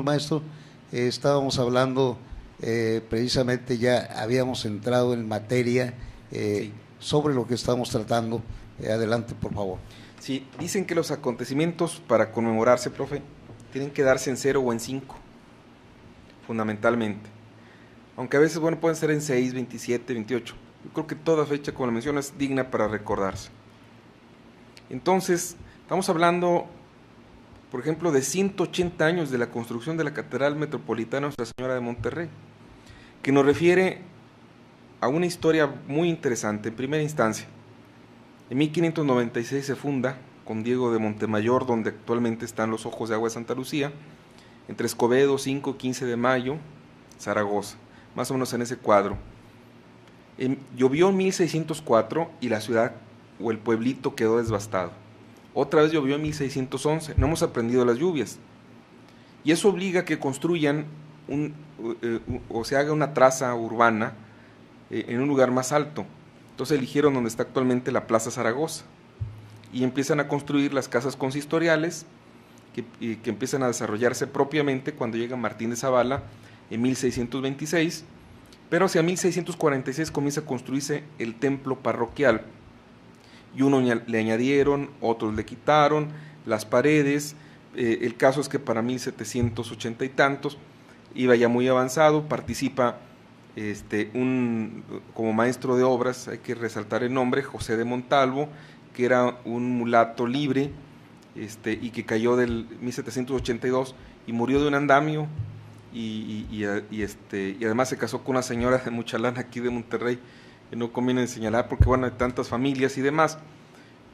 maestro. Estábamos hablando, precisamente ya habíamos entrado en materia Sí. sobre lo que estamos tratando. Adelante, por favor. Sí, dicen que los acontecimientos para conmemorarse, profe, tienen que darse en 0 o en 5, fundamentalmente. Aunque a veces, bueno, pueden ser en 6, 27, 28. Yo creo que toda fecha, como lo menciono, es digna para recordarse. Entonces, estamos hablando, por ejemplo, de 180 años de la construcción de la Catedral Metropolitana Nuestra Señora de Monterrey, que nos refiere a una historia muy interesante. En primera instancia, en 1596 se funda con Diego de Montemayor, donde actualmente están los Ojos de Agua de Santa Lucía, entre Escobedo, 5 y 15 de mayo, Zaragoza, más o menos en ese cuadro. Llovió en 1604 y la ciudad o el pueblito quedó devastado. Otra vez llovió en 1611, no hemos aprendido las lluvias. Y eso obliga a que construyan o se haga una traza urbana en un lugar más alto. Entonces eligieron donde está actualmente la Plaza Zaragoza y empiezan a construir las casas consistoriales que empiezan a desarrollarse propiamente cuando llega Martín de Zavala en 1626, pero hacia 1646 comienza a construirse el templo parroquial y uno le añadieron, otros le quitaron las paredes. El caso es que para 1780 y tantos iba ya muy avanzado, participa como maestro de obras, hay que resaltar el nombre, José de Montalvo, que era un mulato libre, y que cayó del 1782 y murió de un andamio, y además se casó con una señora de mucha lana aquí de Monterrey, que no conviene señalar porque bueno, hay tantas familias y demás,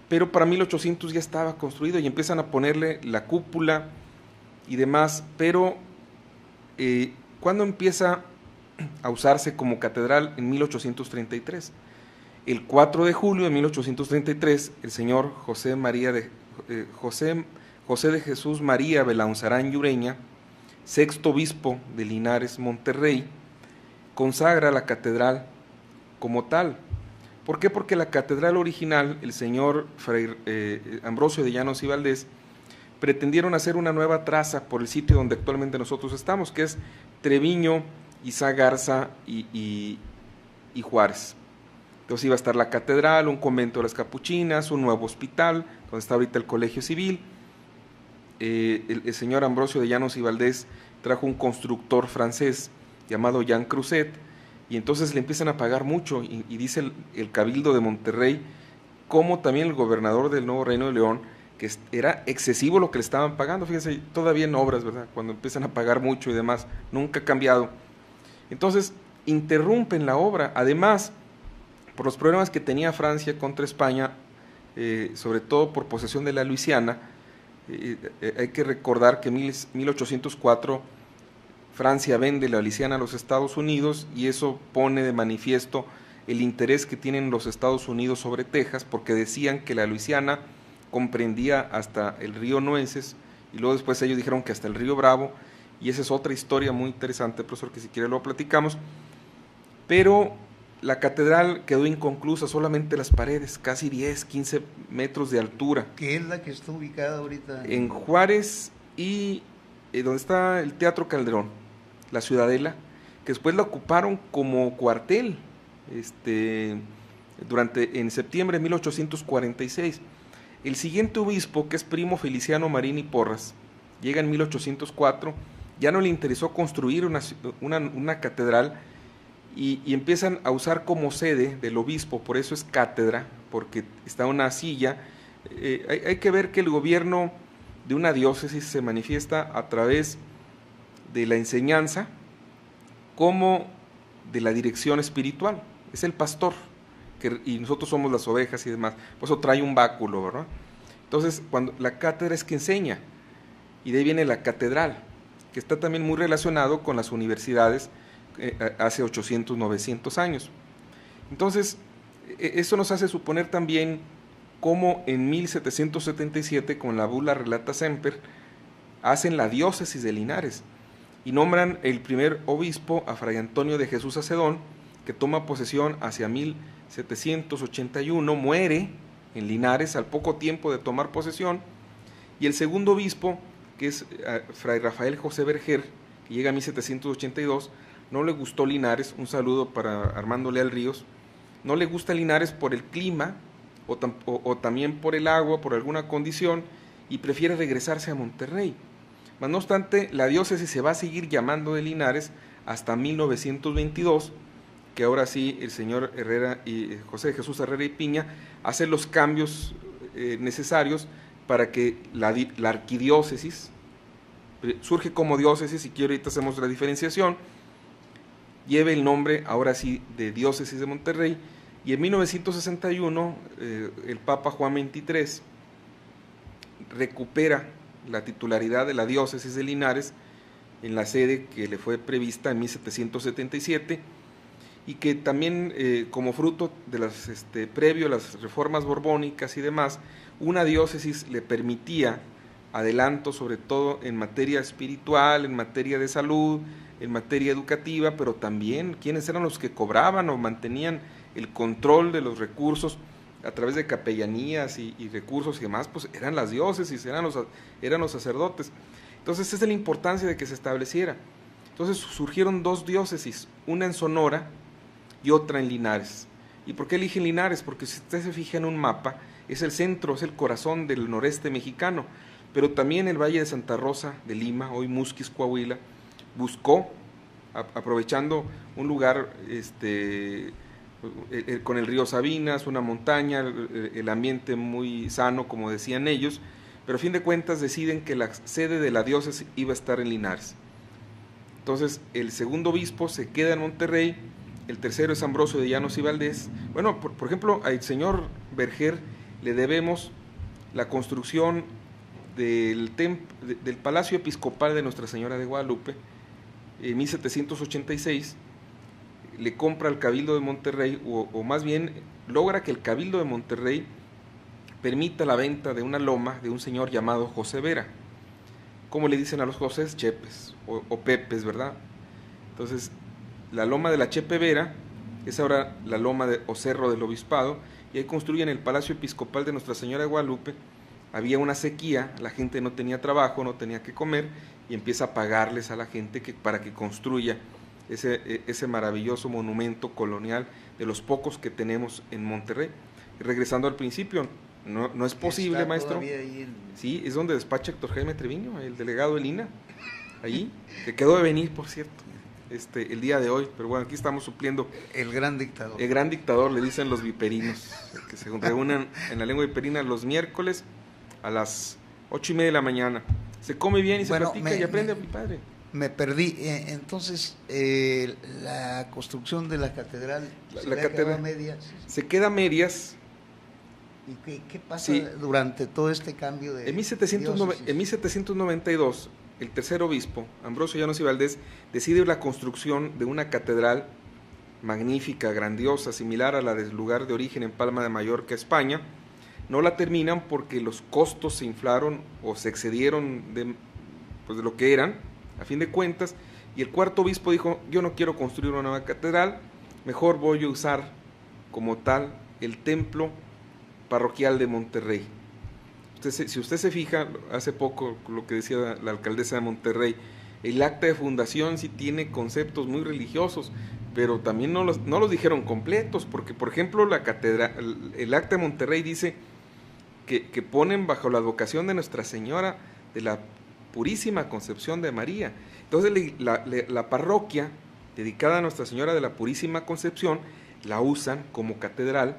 pero para 1800 ya estaba construido y empiezan a ponerle la cúpula y demás, pero ¿cuándo empieza a usarse como catedral? En 1833. El 4 de julio de 1833, el señor José de Jesús María Belaunzarán y Ureña, sexto obispo de Linares, Monterrey, consagra la catedral como tal. ¿Por qué? Porque la catedral original, el señor Ambrosio de Llanos y Valdés, pretendieron hacer una nueva traza por el sitio donde actualmente nosotros estamos, que es Treviño, Izá Garza y Juárez. Entonces iba a estar la catedral, un convento de las capuchinas, un nuevo hospital, donde está ahorita el colegio civil. El señor Ambrosio de Llanos y Valdés trajo un constructor francés llamado Jean Cruzet, y entonces le empiezan a pagar mucho, y dice el Cabildo de Monterrey, como también el gobernador del Nuevo Reino de León, que era excesivo lo que le estaban pagando. Fíjense, todavía en obras, ¿verdad?, cuando empiezan a pagar mucho y demás, nunca ha cambiado. Entonces interrumpen la obra, además por los problemas que tenía Francia contra España, sobre todo por posesión de la Luisiana. Hay que recordar que en 1804 Francia vende la Luisiana a los Estados Unidos, y eso pone de manifiesto el interés que tienen los Estados Unidos sobre Texas, porque decían que la Luisiana comprendía hasta el río Nueces, y luego después ellos dijeron que hasta el río Bravo, y esa es otra historia muy interesante, profesor, que si quiere lo platicamos. Pero la catedral quedó inconclusa, solamente las paredes, casi 10, 15 metros de altura. ¿Qué es la que está ubicada ahorita? En Juárez y donde está el Teatro Calderón, la Ciudadela, que después la ocuparon como cuartel en septiembre de 1846. El siguiente obispo, que es Primo Feliciano Marín y Porras, llega en 1804, ya no le interesó construir una catedral, y empiezan a usar como sede del obispo, por eso es cátedra, porque está una silla hay que ver que el gobierno de una diócesis se manifiesta a través de la enseñanza como de la dirección espiritual. Es el pastor, y nosotros somos las ovejas y demás. Por eso trae un báculo, ¿verdad? Entonces, cuando la cátedra es que enseña, y de ahí viene la catedral, que está también muy relacionado con las universidades hace 800, 900 años. Entonces, eso nos hace suponer también cómo en 1777, con la bula Relata Semper, hacen la diócesis de Linares y nombran el primer obispo a Fray Antonio de Jesús Acedón, que toma posesión hacia 1781, muere en Linares al poco tiempo de tomar posesión, y el segundo obispo, que es Fray Rafael José Berger, que llega a 1782, no le gustó Linares, un saludo para Armando Leal Ríos, no le gusta Linares por el clima, o también por el agua, por alguna condición, y prefiere regresarse a Monterrey. Mas no obstante, la diócesis se va a seguir llamando de Linares hasta 1922, que ahora sí el señor Herrera y José de Jesús Herrera y Piña hacen los cambios necesarios para que la arquidiócesis surge como diócesis, y que ahorita hacemos la diferenciación, lleve el nombre ahora sí de Diócesis de Monterrey. Y en 1961 el Papa Juan XXIII recupera la titularidad de la diócesis de Linares en la sede que le fue prevista en 1777, y que también como fruto de las previo a las reformas borbónicas y demás, una diócesis le permitía adelanto sobre todo en materia espiritual, en materia de salud, en materia educativa, pero también quiénes eran los que cobraban o mantenían el control de los recursos a través de capellanías y recursos y demás, pues eran las diócesis, eran los sacerdotes. Entonces esa es la importancia de que se estableciera. Entonces surgieron dos diócesis, una en Sonora y otra en Linares. ¿Y por qué eligen Linares? Porque si usted se fija en un mapa, es el centro, es el corazón del noreste mexicano, pero también el Valle de Santa Rosa de Lima, hoy Musquis, Coahuila, buscó, aprovechando un lugar con el río Sabinas, una montaña, el ambiente muy sano, como decían ellos, pero a fin de cuentas deciden que la sede de la diócesis iba a estar en Linares. Entonces el segundo obispo se queda en Monterrey, el tercero es Ambrosio de Llanos y Valdés. Bueno, por ejemplo, al señor Berger le debemos la construcción del Palacio Episcopal de Nuestra Señora de Guadalupe. En 1786 le compra al Cabildo de Monterrey, o más bien logra que el Cabildo de Monterrey permita la venta de una loma de un señor llamado José Vera. ¿Cómo le dicen a los Josés? Chepes o Pepes, ¿verdad? Entonces, la loma de la Chepe Vera es ahora la loma o cerro del obispado, y ahí construyen el Palacio Episcopal de Nuestra Señora de Guadalupe. Había una sequía, la gente no tenía trabajo, no tenía que comer, y empieza a pagarles a la gente para que construya ese maravilloso monumento colonial de los pocos que tenemos en Monterrey. Y regresando al principio, no es posible, ¿está, maestro? Ahí sí, es donde despacha Héctor Jaime Treviño, el delegado del INA, allí, que quedó de venir, por cierto, el día de hoy, pero bueno, aquí estamos supliendo. El gran dictador. El gran dictador, le dicen los viperinos, que se reúnen en la lengua viperina los miércoles a las 8:30 de la mañana. Se come bien y se platica y aprende a mi padre. Me perdí. Entonces, la construcción de la catedral queda a medias. Se queda a medias. ¿Y qué pasa durante todo este cambio de en 1792, el tercer obispo, Ambrosio Llanos y Valdés, decide la construcción de una catedral magnífica, grandiosa, similar a la del lugar de origen en Palma de Mallorca, España. No la terminan porque los costos se inflaron o se excedieron de lo que eran, a fin de cuentas, y el cuarto obispo dijo: yo no quiero construir una nueva catedral, mejor voy a usar como tal el templo parroquial de Monterrey. Si usted se fija, hace poco lo que decía la alcaldesa de Monterrey, el acta de fundación sí tiene conceptos muy religiosos, pero también no los dijeron completos, porque por ejemplo la catedral, el acta de Monterrey dice que ponen bajo la advocación de Nuestra Señora de la Purísima Concepción de María. Entonces la parroquia dedicada a Nuestra Señora de la Purísima Concepción la usan como catedral,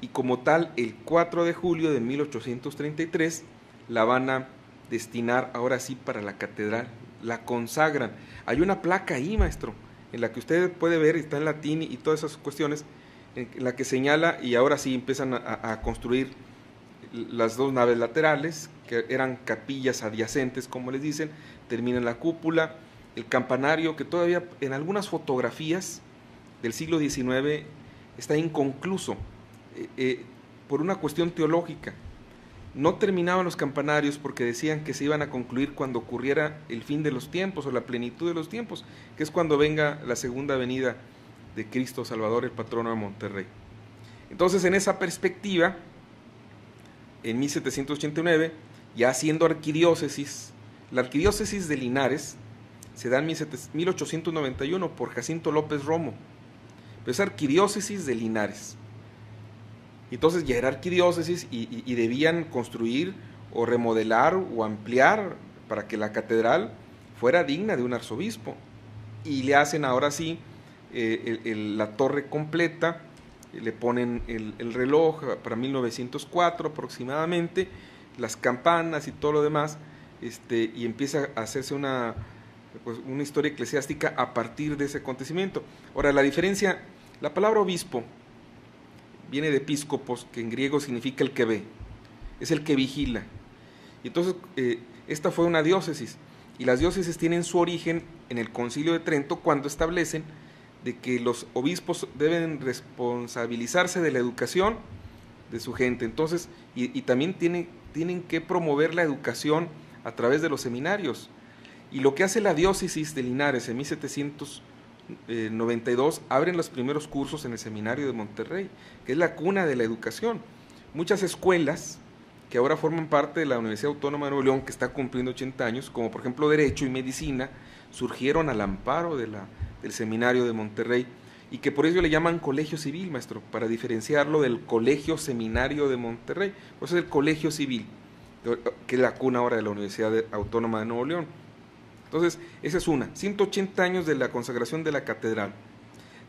y como tal, el 4 de julio de 1833 la van a destinar ahora sí para la catedral, la consagran. Hay una placa ahí, maestro, en la que usted puede ver, está en latín y todas esas cuestiones, en la que señala, y ahora sí empiezan a construir las dos naves laterales, que eran capillas adyacentes, como les dicen, termina la cúpula, el campanario, que todavía en algunas fotografías del siglo XIX está inconcluso, por una cuestión teológica. No terminaban los campanarios porque decían que se iban a concluir cuando ocurriera el fin de los tiempos o la plenitud de los tiempos, que es cuando venga la segunda venida de Cristo Salvador, el patrono de Monterrey. Entonces, en esa perspectiva, en 1789, ya siendo arquidiócesis, la arquidiócesis de Linares se da en 1891 por Jacinto López Romo, pero es arquidiócesis de Linares. Entonces ya era arquidiócesis y debían construir o remodelar o ampliar para que la catedral fuera digna de un arzobispo. Y le hacen ahora sí la torre completa, le ponen el reloj para 1904 aproximadamente, las campanas y todo lo demás, y empieza a hacerse una historia eclesiástica a partir de ese acontecimiento. Ahora, la diferencia, la palabra obispo viene de episcopos, que en griego significa el que ve, es el que vigila. Y entonces, esta fue una diócesis, y las diócesis tienen su origen en el Concilio de Trento, cuando establecen de que los obispos deben responsabilizarse de la educación de su gente. Entonces, y también tienen que promover la educación a través de los seminarios. Y lo que hace la diócesis de Linares en 1792, abren los primeros cursos en el seminario de Monterrey, que es la cuna de la educación. Muchas escuelas que ahora forman parte de la Universidad Autónoma de Nuevo León, que está cumpliendo 80 años, como por ejemplo Derecho y Medicina, surgieron al amparo del seminario de Monterrey, y que por eso le llaman colegio civil, maestro, para diferenciarlo del colegio seminario de Monterrey. Pues es el colegio civil, que es la cuna ahora de la Universidad Autónoma de Nuevo León. Entonces, esa es una. 180 años de la consagración de la catedral.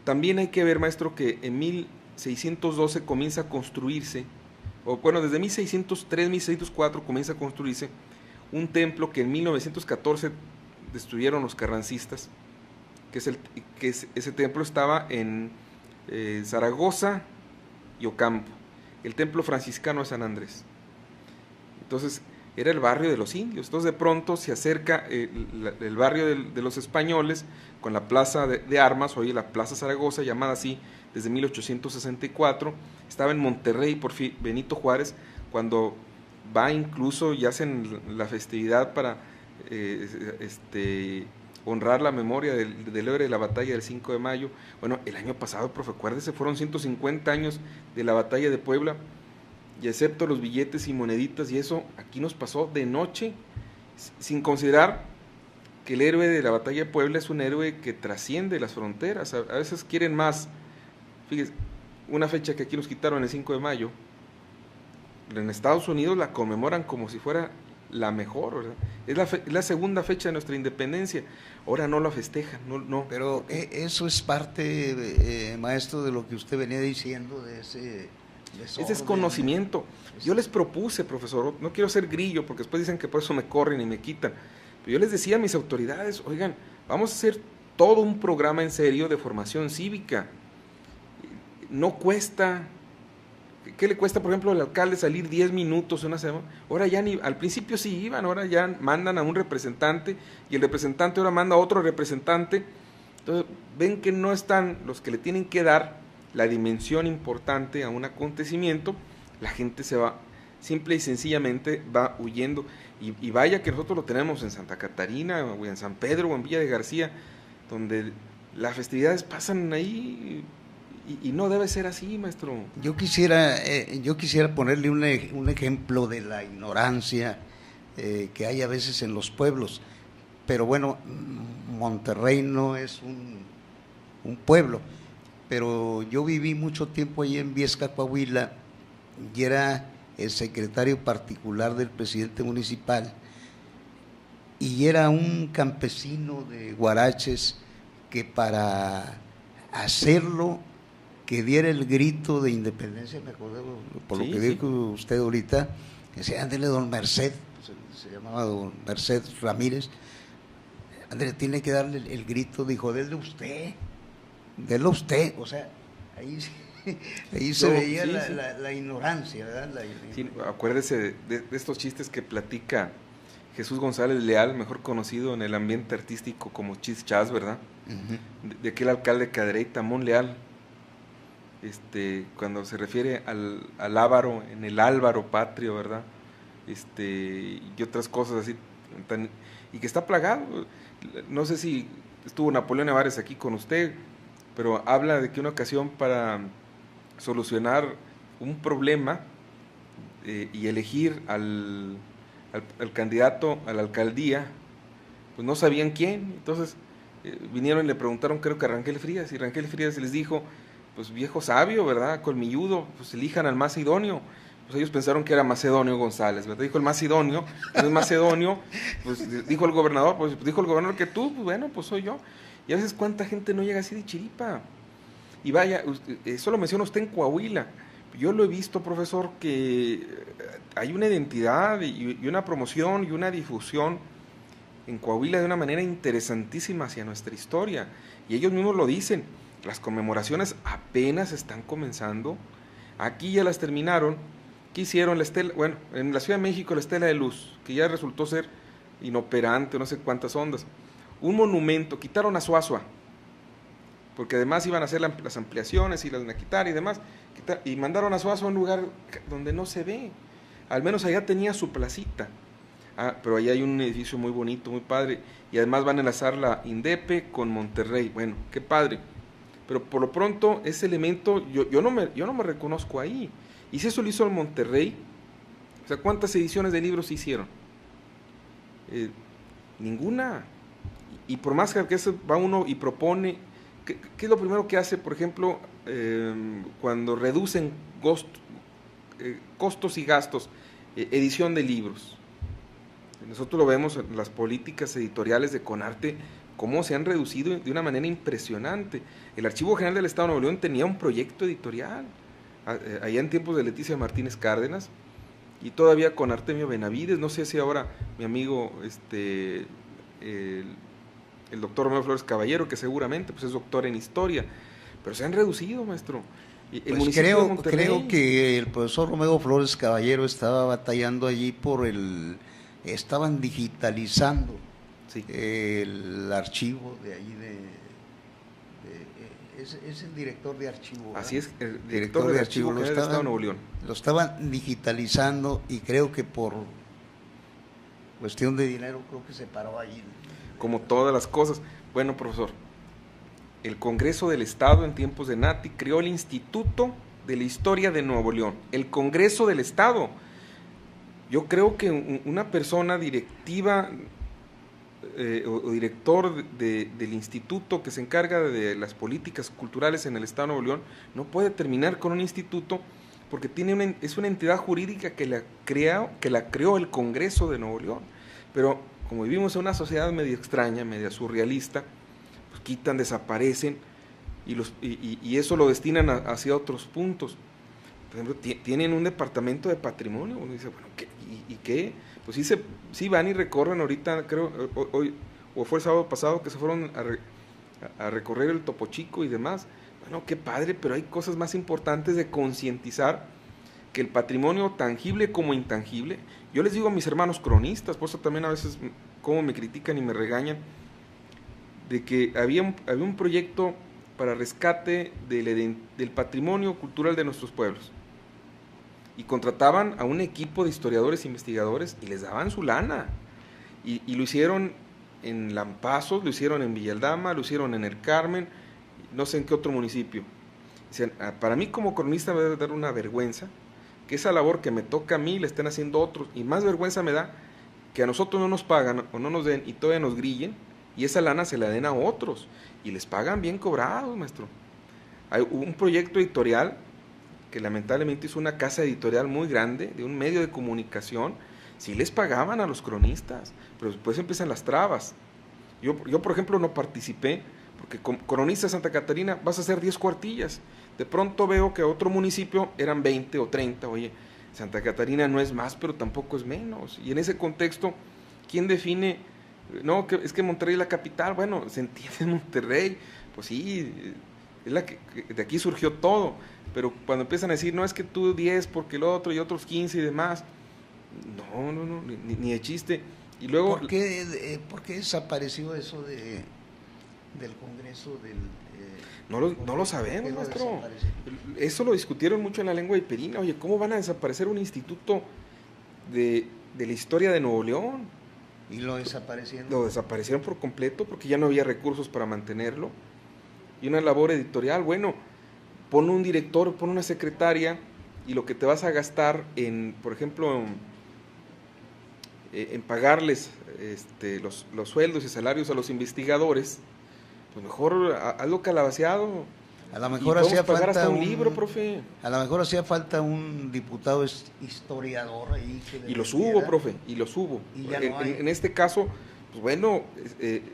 También hay que ver, maestro, que en 1612 comienza a construirse, o bueno, desde 1603, 1604 comienza a construirse un templo que en 1914 destruyeron los carrancistas, ese templo estaba en Zaragoza y Ocampo, el templo franciscano de San Andrés. Entonces, era el barrio de los indios. Entonces, de pronto se acerca el barrio de los españoles con la plaza de armas, hoy la Plaza Zaragoza, llamada así desde 1864. Estaba en Monterrey por Benito Juárez, cuando va incluso y hacen la festividad para honrar la memoria del héroe de la batalla del 5 de mayo. Bueno, el año pasado, profe, acuérdese, fueron 150 años de la batalla de Puebla, y excepto los billetes y moneditas y eso, aquí nos pasó de noche, sin considerar que el héroe de la batalla de Puebla es un héroe que trasciende las fronteras. A veces quieren más. Fíjese, una fecha que aquí nos quitaron el 5 de mayo, en Estados Unidos la conmemoran como si fuera la mejor, ¿verdad? Es la segunda fecha de nuestra independencia, ahora no la festejan, no. Pero eso es parte, maestro, de lo que usted venía diciendo, de ese desconocimiento. Yo les propuse, profesor, no quiero ser grillo, porque después dicen que por eso me corren y me quitan, pero yo les decía a mis autoridades, oigan, vamos a hacer todo un programa en serio de formación cívica. No cuesta. ¿Qué le cuesta, por ejemplo, al alcalde salir 10 minutos una semana? Ahora ya al principio sí iban, ahora ya mandan a un representante, y el representante ahora manda a otro representante. Entonces, ven que no están los que le tienen que dar la dimensión importante a un acontecimiento, la gente se va, simple y sencillamente va huyendo. Y vaya que nosotros lo tenemos en Santa Catarina, o en San Pedro, o en Villa de García, donde las festividades pasan ahí. Y no debe ser así, maestro. Yo quisiera ponerle un ejemplo de la ignorancia que hay a veces en los pueblos, pero bueno, Monterrey no es un pueblo, pero yo viví mucho tiempo allí en Viesca, Coahuila, y era el secretario particular del presidente municipal, y era un campesino de Guaraches que para hacerlo que diera el grito de independencia, me acuerdo, por lo que dijo usted ahorita, que decía, ándele don Merced, se llamaba don Merced Ramírez, ándele, tiene que darle el grito, dijo, déle usted, o sea, ahí se veía la ignorancia, ¿verdad? Sí, acuérdese de estos chistes que platica Jesús González Leal, mejor conocido en el ambiente artístico como Chis Chas, ¿verdad? De aquel alcalde Caderey Tamón Leal, cuando se refiere al Ávaro, en el Álvaro patrio, ¿verdad? Y otras cosas así, y que está plagado. No sé si estuvo Napoleón Nevares aquí con usted, pero habla de que una ocasión para solucionar un problema y elegir al candidato a la alcaldía, pues no sabían quién. Entonces vinieron y le preguntaron, creo que a Rangel Frías, y Rangel Frías les dijo, pues viejo sabio, ¿verdad? Colmilludo, pues elijan al más idóneo. Pues ellos pensaron que era Macedonio González, ¿verdad? Dijo el más idóneo, no es Macedonio, pues dijo el gobernador, pues dijo el gobernador que tú, pues bueno, pues soy yo. Y a veces cuánta gente no llega así de chiripa. Y vaya, eso lo menciona usted en Coahuila. Yo lo he visto, profesor, que hay una identidad y una promoción y una difusión en Coahuila de una manera interesantísima hacia nuestra historia. Y ellos mismos lo dicen, las conmemoraciones apenas están comenzando. Aquí ya las terminaron. ¿Qué hicieron? La estela, bueno, en la Ciudad de México la estela de luz, que ya resultó ser inoperante, no sé cuántas ondas. Un monumento, quitaron a Suazua, porque además iban a hacer las ampliaciones y las iban a quitar y demás, y mandaron a Suazua a un lugar donde no se ve. Al menos allá tenía su placita. Pero allá hay un edificio muy bonito, muy padre, y además van a enlazar la INDEPE con Monterrey. Bueno, qué padre. Pero por lo pronto ese elemento yo no me reconozco ahí. Y si eso lo hizo el Monterrey, o sea, ¿cuántas ediciones de libros se hicieron? Ninguna. Y por más que eso va uno y propone, ¿qué es lo primero que hace, por ejemplo, cuando reducen costos y gastos? Edición de libros. Nosotros lo vemos en las políticas editoriales de Conarte, cómo se han reducido de una manera impresionante. El Archivo General del Estado de Nuevo León tenía un proyecto editorial, allá en tiempos de Leticia Martínez Cárdenas, y todavía con Artemio Benavides, no sé si ahora mi amigo, el doctor Romeo Flores Caballero, que seguramente pues, es doctor en historia, pero se han reducido, maestro. Pues creo que el profesor Romeo Flores Caballero estaba batallando allí estaban digitalizando el archivo de allí es el director de archivo, ¿verdad? Así es, el director de archivo del Estado de Nuevo León. Lo estaban digitalizando y creo que por cuestión de dinero creo que se paró allí. Como todas las cosas. Bueno, profesor, el Congreso del Estado en tiempos de Nati creó el Instituto de la Historia de Nuevo León. El Congreso del Estado. Yo creo que una persona directiva o director del instituto que se encarga de las políticas culturales en el Estado de Nuevo León no puede terminar con un instituto porque es una entidad jurídica que la creó el Congreso de Nuevo León. Pero como vivimos en una sociedad medio extraña, media surrealista, pues quitan, desaparecen y eso lo destinan hacia otros puntos. Por ejemplo, tienen un departamento de patrimonio. Uno dice, bueno, ¿y qué? Pues sí van y recorren ahorita, creo, hoy, o fue el sábado pasado que se fueron a recorrer el Topo Chico y demás. Bueno, qué padre, pero hay cosas más importantes de concientizar que el patrimonio tangible como intangible. Yo les digo a mis hermanos cronistas, por eso también a veces como me critican y me regañan, de que había un proyecto para rescate del patrimonio cultural de nuestros pueblos. Y contrataban a un equipo de historiadores e investigadores y les daban su lana. Y lo hicieron en Lampazos, lo hicieron en Villaldama, lo hicieron en El Carmen, no sé en qué otro municipio. Dicen, para mí como cronista me debe dar una vergüenza que esa labor que me toca a mí la estén haciendo otros. Y más vergüenza me da que a nosotros no nos pagan o no nos den y todavía nos grillen y esa lana se la den a otros. Y les pagan bien cobrados, maestro. Hay un proyecto editorial que lamentablemente hizo una casa editorial muy grande, de un medio de comunicación, sí les pagaban a los cronistas, pero después empiezan las trabas. Yo por ejemplo, no participé, porque con cronista de Santa Catarina vas a hacer 10 cuartillas. De pronto veo que otro municipio eran 20 o 30, oye, Santa Catarina no es más, pero tampoco es menos. Y en ese contexto, ¿quién define? No, es que Monterrey es la capital. Bueno, se entiende Monterrey, pues sí, es de aquí surgió todo. Pero cuando empiezan a decir, no, es que tú 10 porque el otro y otros 15 y demás, no, ni de chiste. Y luego, ¿Por qué desapareció eso del Congreso del... no lo sabemos, maestro. Eso lo discutieron mucho en la lengua hiperina. Oye, ¿cómo van a desaparecer un instituto de la historia de Nuevo León? ¿Y lo desaparecieron? Lo desaparecieron por completo porque ya no había recursos para mantenerlo. Y una labor editorial, bueno, pon un director, pon una secretaria, y lo que te vas a gastar en, por ejemplo, en pagarles los sueldos y salarios a los investigadores, pues mejor hazlo calabaceado. A lo mejor hacía falta hasta un libro, profe. A lo mejor hacía falta un diputado historiador ahí. Y los hubo, profe, y los hubo. Y ya no hay. En este caso, pues bueno,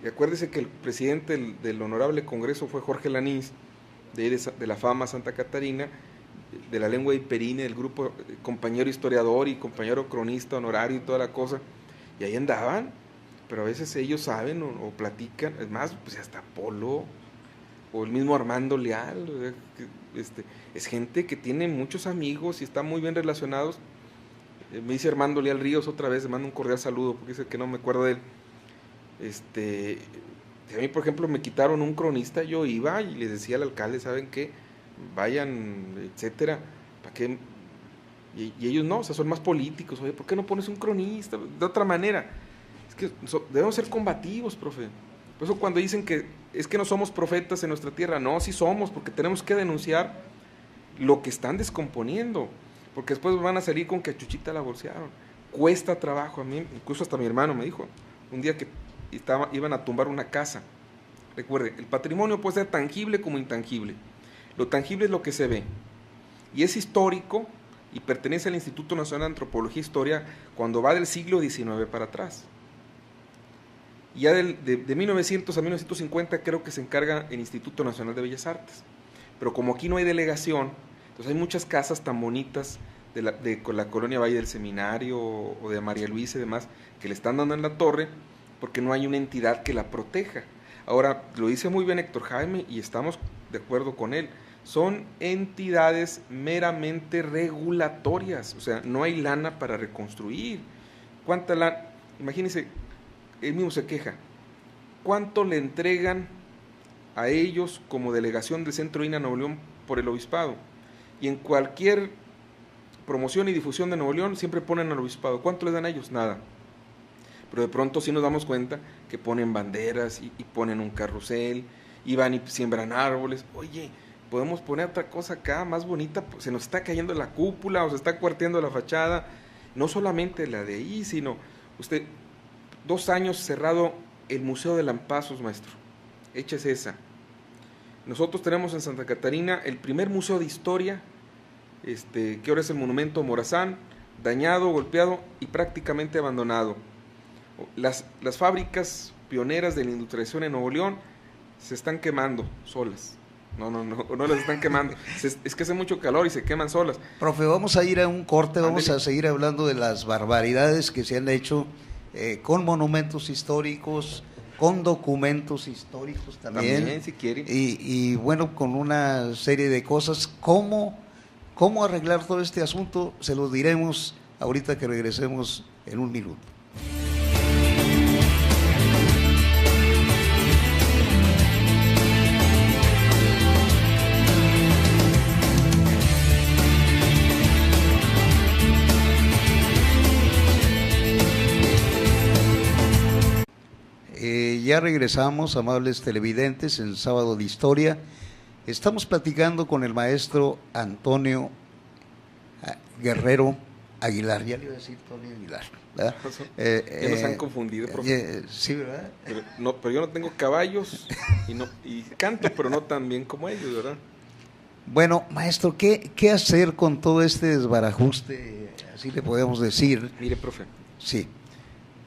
acuérdese que el presidente del Honorable Congreso fue Jorge Lanís, de la fama Santa Catarina, de la lengua hiperina, del grupo compañero historiador y compañero cronista honorario y toda la cosa, y ahí andaban, pero a veces ellos saben o platican, es más, pues hasta Polo, o el mismo Armando Leal, es gente que tiene muchos amigos y están muy bien relacionados. Me dice Armando Leal Ríos otra vez, le mando un cordial saludo, porque dice que no me acuerdo de él. A mí, por ejemplo, me quitaron un cronista, yo iba y les decía al alcalde, ¿saben qué? Vayan, etcétera, ¿para qué? Y ellos no, o sea, son más políticos. Oye, ¿por qué no pones un cronista? De otra manera, es que debemos ser combativos, profe. Por eso cuando dicen que es que no somos profetas en nuestra tierra, no, sí somos, porque tenemos que denunciar lo que están descomponiendo, porque después van a salir con que a Chuchita la bolsearon. Cuesta trabajo. A mí, incluso hasta mi hermano me dijo, un día que iban a tumbar una casa. Recuerde, el patrimonio puede ser tangible como intangible. Lo tangible es lo que se ve, y es histórico, y pertenece al Instituto Nacional de Antropología e Historia cuando va del siglo XIX para atrás. Y ya de 1900 a 1950 creo que se encarga el Instituto Nacional de Bellas Artes. Pero como aquí no hay delegación, entonces hay muchas casas tan bonitas de la colonia Valle del Seminario o de María Luisa y demás, que le están dando en la torre porque no hay una entidad que la proteja. Ahora, lo dice muy bien Héctor Jaime y estamos de acuerdo con él, son entidades meramente regulatorias, o sea, no hay lana para reconstruir. ¿Cuánta lana? Imagínense, él mismo se queja, ¿cuánto le entregan a ellos como delegación del Centro INA Nuevo León por el obispado? Y en cualquier promoción y difusión de Nuevo León siempre ponen al obispado. ¿Cuánto le dan a ellos? Nada. Pero de pronto sí nos damos cuenta que ponen banderas y ponen un carrusel, y van y siembran árboles. Oye, podemos poner otra cosa acá más bonita, pues se nos está cayendo la cúpula o se está cuarteando la fachada, no solamente la de ahí, sino 2 años cerrado el Museo de Lampazos, maestro, échese esa. Nosotros tenemos en Santa Catarina el primer museo de historia, que ahora es el Monumento Morazán, dañado, golpeado y prácticamente abandonado. Las fábricas pioneras de la industrialización en Nuevo León se están quemando solas. No las están quemando. Es que hace mucho calor y se queman solas. Profe, vamos a ir a un corte, vamos a seguir hablando de las barbaridades que se han hecho con monumentos históricos, con documentos históricos también si quieren. Y bueno, con una serie de cosas. ¿Cómo arreglar todo este asunto? Se lo diremos ahorita que regresemos en un minuto. Ya regresamos, amables televidentes, en Sábado de Historia. Estamos platicando con el maestro Antonio Guerrero Aguilar. Ya le iba a decir Antonio Aguilar, ¿verdad? Ya nos han confundido, profe. Sí, ¿verdad? Pero yo no tengo caballos y canto, pero no tan bien como ellos, ¿verdad? Bueno, maestro, ¿qué hacer con todo este desbarajuste? Así le podemos decir. Mire, profe. Sí.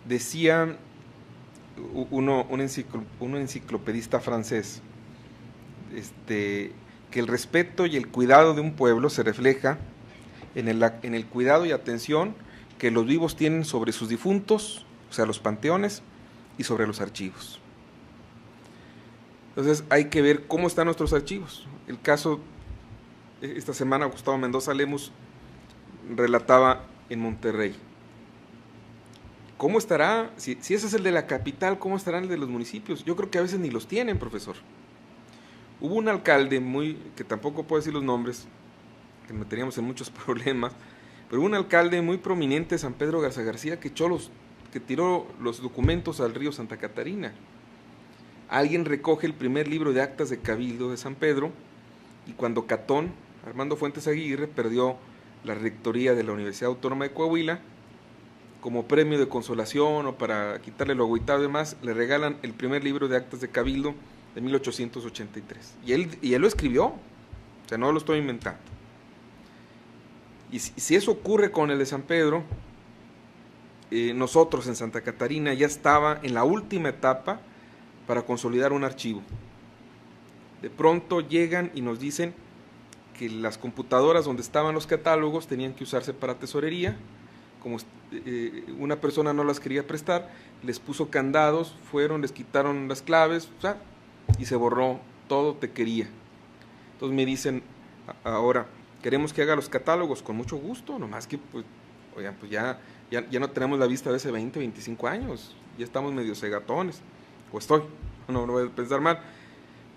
Decía un enciclopedista francés, que que el respeto y el cuidado de un pueblo se refleja en el cuidado y atención que los vivos tienen sobre sus difuntos, o sea, los panteones, y sobre los archivos. Entonces hay que ver cómo están nuestros archivos. El caso, esta semana Gustavo Mendoza Lemus relataba en Monterrey. ¿Cómo estará? Si ese es el de la capital, ¿cómo estará el de los municipios? Yo creo que a veces ni los tienen, profesor. Hubo un alcalde que tampoco puedo decir los nombres, que meteríamos en muchos problemas, pero hubo un alcalde muy prominente de San Pedro Garza García que tiró los documentos al río Santa Catarina. Alguien recoge el primer libro de actas de Cabildo de San Pedro, y cuando Catón, Armando Fuentes Aguirre, perdió la rectoría de la Universidad Autónoma de Coahuila, como premio de consolación o para quitarle lo agüitado y demás, le regalan el primer libro de actas de Cabildo de 1883. Y él lo escribió, o sea, no lo estoy inventando. Y si eso ocurre con el de San Pedro, nosotros en Santa Catarina ya estaba en la última etapa para consolidar un archivo. De pronto llegan y nos dicen que las computadoras donde estaban los catálogos tenían que usarse para tesorería. Como una persona no las quería prestar, les puso candados, les quitaron las claves, y se borró todo te quería. Entonces me dicen ahora, queremos que haga los catálogos, con mucho gusto, nomás que pues, oigan, pues ya no tenemos la vista de hace 20, 25 años, ya estamos medio cegatones, o estoy, no voy a pensar mal,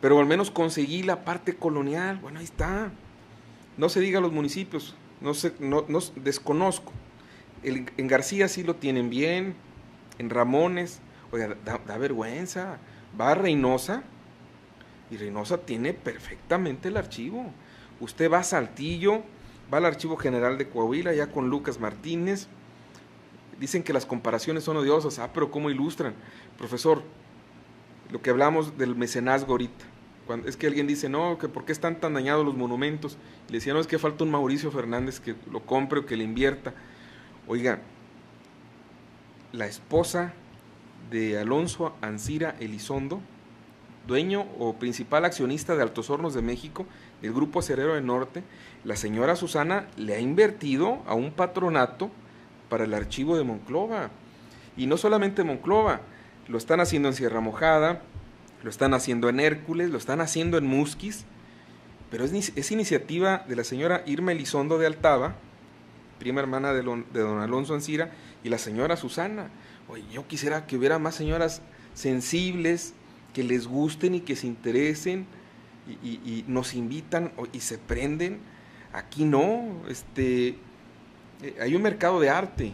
pero al menos conseguí la parte colonial, bueno, ahí está. No se diga los municipios, no desconozco. En García sí lo tienen bien, en Ramones, oiga, da vergüenza. Va a Reynosa, y Reynosa tiene perfectamente el archivo. Usted va a Saltillo, va al Archivo General de Coahuila, ya con Lucas Martínez. Dicen que las comparaciones son odiosas, pero ¿cómo ilustran? Profesor, lo que hablamos del mecenazgo ahorita, es que alguien dice, no, que ¿por qué están tan dañados los monumentos? Y le decía, no, es que falta un Mauricio Fernández que lo compre o que le invierta. Oiga, la esposa de Alonso Ancira Elizondo, dueño o principal accionista de Altos Hornos de México, del Grupo Acerero del Norte, la señora Susana le ha invertido a un patronato para el archivo de Monclova. Y no solamente Monclova, lo están haciendo en Sierra Mojada, lo están haciendo en Hércules, lo están haciendo en Musquis, pero es iniciativa de la señora Irma Elizondo de Altava, prima hermana de don Alonso Ancira, y la señora Susana. Oye, yo quisiera que hubiera más señoras sensibles, que les gusten y que se interesen, y nos invitan y se prenden. Aquí no, hay un mercado de arte,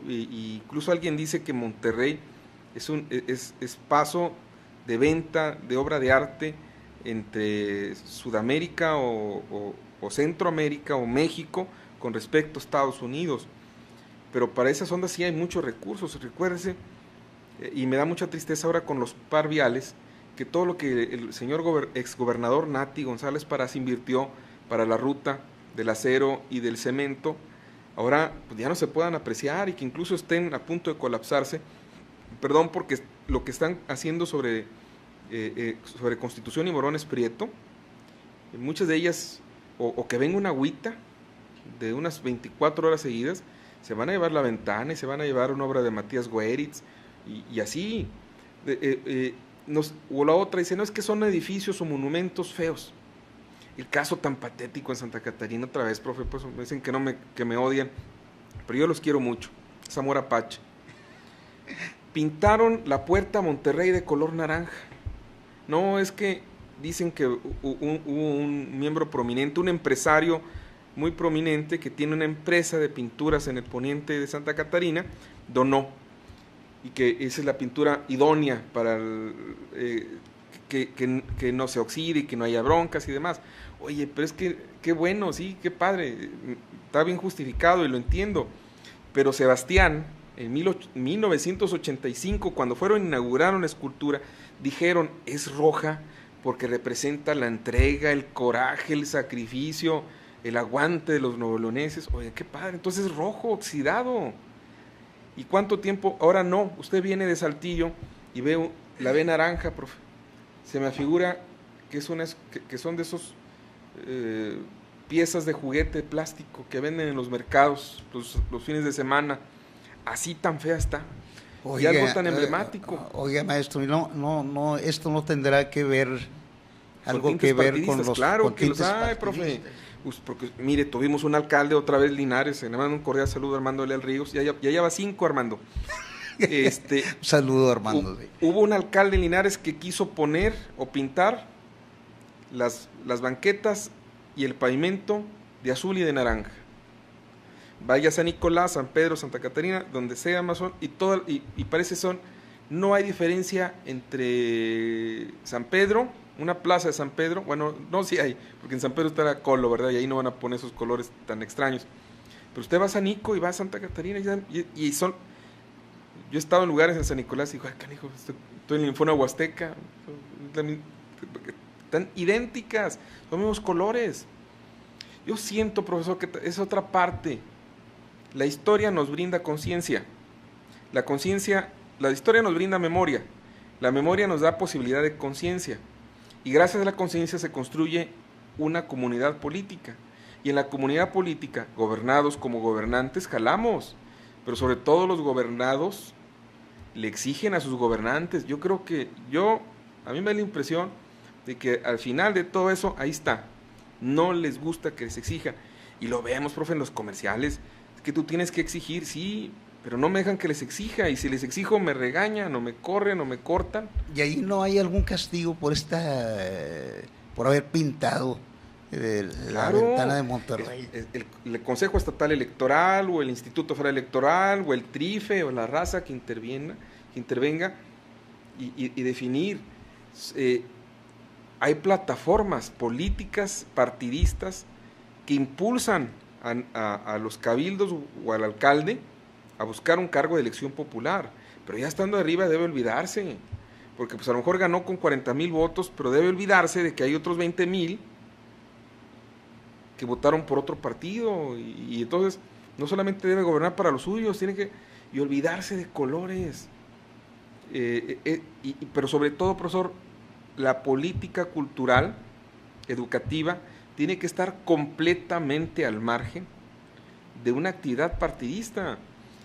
incluso alguien dice que Monterrey es paso de venta de obra de arte entre Sudamérica o Centroamérica o México con respecto a Estados Unidos, pero para esas ondas sí hay muchos recursos. Recuérdese, y me da mucha tristeza ahora con los par viales, que todo lo que el señor exgobernador Nati González Parás invirtió para la ruta del acero y del cemento, ahora pues ya no se puedan apreciar y que incluso estén a punto de colapsarse, perdón, porque lo que están haciendo sobre Constitución y Morones Prieto, muchas de ellas, o que venga una agüita de unas 24 horas seguidas, se van a llevar La Ventana y se van a llevar una obra de Matías Goeritz, y así, o la otra dice, no, es que son edificios o monumentos feos. El caso tan patético en Santa Catarina, otra vez, profe, pues me dicen que me odian, pero yo los quiero mucho, Zamora Apache. Pintaron la puerta a Monterrey de color naranja. No, es que dicen que hubo un miembro prominente, un empresario muy prominente que tiene una empresa de pinturas en el poniente de Santa Catarina, donó, y que esa es la pintura idónea para que no se oxide y que no haya broncas y demás. Oye, pero es que qué bueno, sí, qué padre, está bien justificado y lo entiendo, pero Sebastián, en 1985, cuando inauguraron la escultura, dijeron, es roja porque representa la entrega, el coraje, el sacrificio, el aguante de los noveloneses. Oye, qué padre, entonces es rojo, oxidado. ¿Y cuánto tiempo? Ahora no, usted viene de Saltillo y la ve naranja, profe. Se me afigura que son de esos piezas de juguete de plástico que venden en los mercados los fines de semana. Así tan fea está. Oiga, y algo tan emblemático. Oiga, maestro, no, esto no tendrá que ver, algo que ver con los claro que los hay, profe. Pues porque, mire, tuvimos un alcalde otra vez, Linares, le mando un cordial saludo a Armando Leal Ríos, ya va 5, Armando. Un saludo, Armando. Hubo un alcalde en Linares que quiso poner o pintar las banquetas y el pavimento de azul y de naranja. Vaya San Nicolás, San Pedro, Santa Catarina, donde sea Amazon, y parece no hay diferencia entre San Pedro, una plaza de San Pedro, bueno, no, sí hay, porque en San Pedro está la Colo, ¿verdad? Y ahí no van a poner esos colores tan extraños. Pero usted va a San Nico y va a Santa Catarina y son... Yo he estado en lugares en San Nicolás y digo, ay, canijo, estoy en el Infona Huasteca, están idénticas, son los mismos colores. Yo siento, profesor, que es otra parte. La historia nos brinda conciencia. La historia nos brinda memoria. La memoria nos da posibilidad de conciencia. Y gracias a la conciencia se construye una comunidad política. Y en la comunidad política, gobernados como gobernantes, jalamos. Pero sobre todo los gobernados le exigen a sus gobernantes. Yo creo que a mí me da la impresión de que al final de todo eso, ahí está. No les gusta que les exija. Y lo vemos, profe, en los comerciales. Es que tú tienes que exigir, sí, pero no me dejan que les exija. Y si les exijo, me regañan, o me corren, o me cortan. ¿Y ahí no hay algún castigo por haber pintado la ventana de Monterrey? El Consejo Estatal Electoral, o el Instituto Federal Electoral, o el TRIFE, o la raza que intervenga y definir. Hay plataformas políticas, partidistas, que impulsan a los cabildos o al alcalde a buscar un cargo de elección popular, pero ya estando arriba debe olvidarse, porque pues a lo mejor ganó con 40,000 votos, pero debe olvidarse de que hay otros 20,000 que votaron por otro partido, y entonces no solamente debe gobernar para los suyos, tiene que olvidarse de colores, pero sobre todo, profesor, la política cultural, educativa, tiene que estar completamente al margen de una actividad partidista.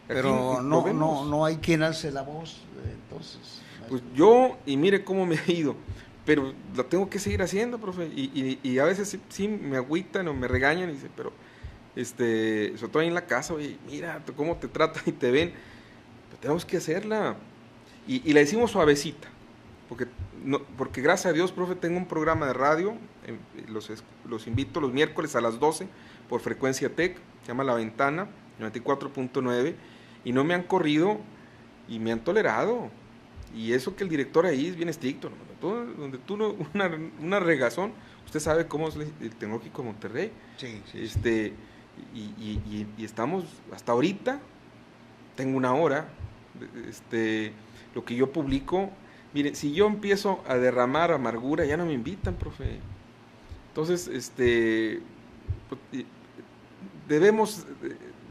Pero no hay quien alce la voz, entonces. Pues yo, y mire cómo me he ido, pero lo tengo que seguir haciendo, profe, y a veces sí me agüitan o me regañan, y dice, pero, sobre todo ahí en la casa, oye, mira cómo te tratan y te ven, pero tenemos que hacerla, y la decimos suavecita, porque gracias a Dios, profe, tengo un programa de radio, los invito los miércoles a las 12 por Frecuencia Tech, se llama La Ventana, 94.9, y no me han corrido y me han tolerado, y eso que el director ahí es bien estricto, ¿no? Donde tú una regazón, usted sabe cómo es el Tecnológico de Monterrey, sí. Y estamos hasta ahorita, tengo una hora, lo que yo publico. Mire, si yo empiezo a derramar amargura, ya no me invitan, profe. Entonces,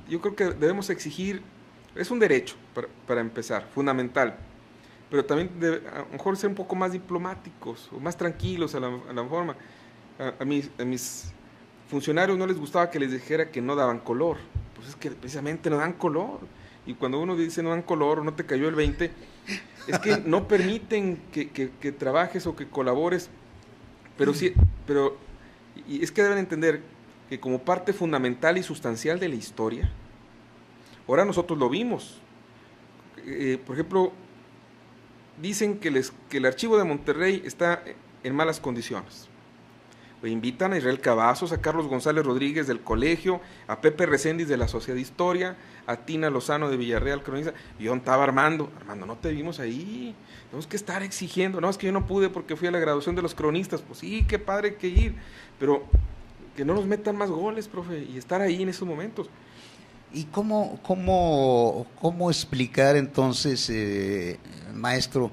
yo creo que debemos exigir, es un derecho para empezar, fundamental, pero también a lo mejor ser un poco más diplomáticos o más tranquilos a la forma. A mis funcionarios no les gustaba que les dijera que no daban color, pues es que precisamente no dan color. Y cuando uno dice no dan color o no te cayó el 20, es que no permiten que trabajes o que colabores, pero sí, y es que deben entender que como parte fundamental y sustancial de la historia, ahora nosotros lo vimos, por ejemplo, dicen que el archivo de Monterrey está en malas condiciones. Invitan a Israel Cavazos, a Carlos González Rodríguez del colegio, a Pepe Reséndiz de la Sociedad de Historia, a Tina Lozano de Villarreal, cronista, y yo estaba Armando, no te vimos ahí, tenemos que estar exigiendo, no, es que yo no pude porque fui a la graduación de los cronistas, pues sí, qué padre que ir, pero que no nos metan más goles, profe, y estar ahí en esos momentos. ¿Y cómo explicar entonces, maestro,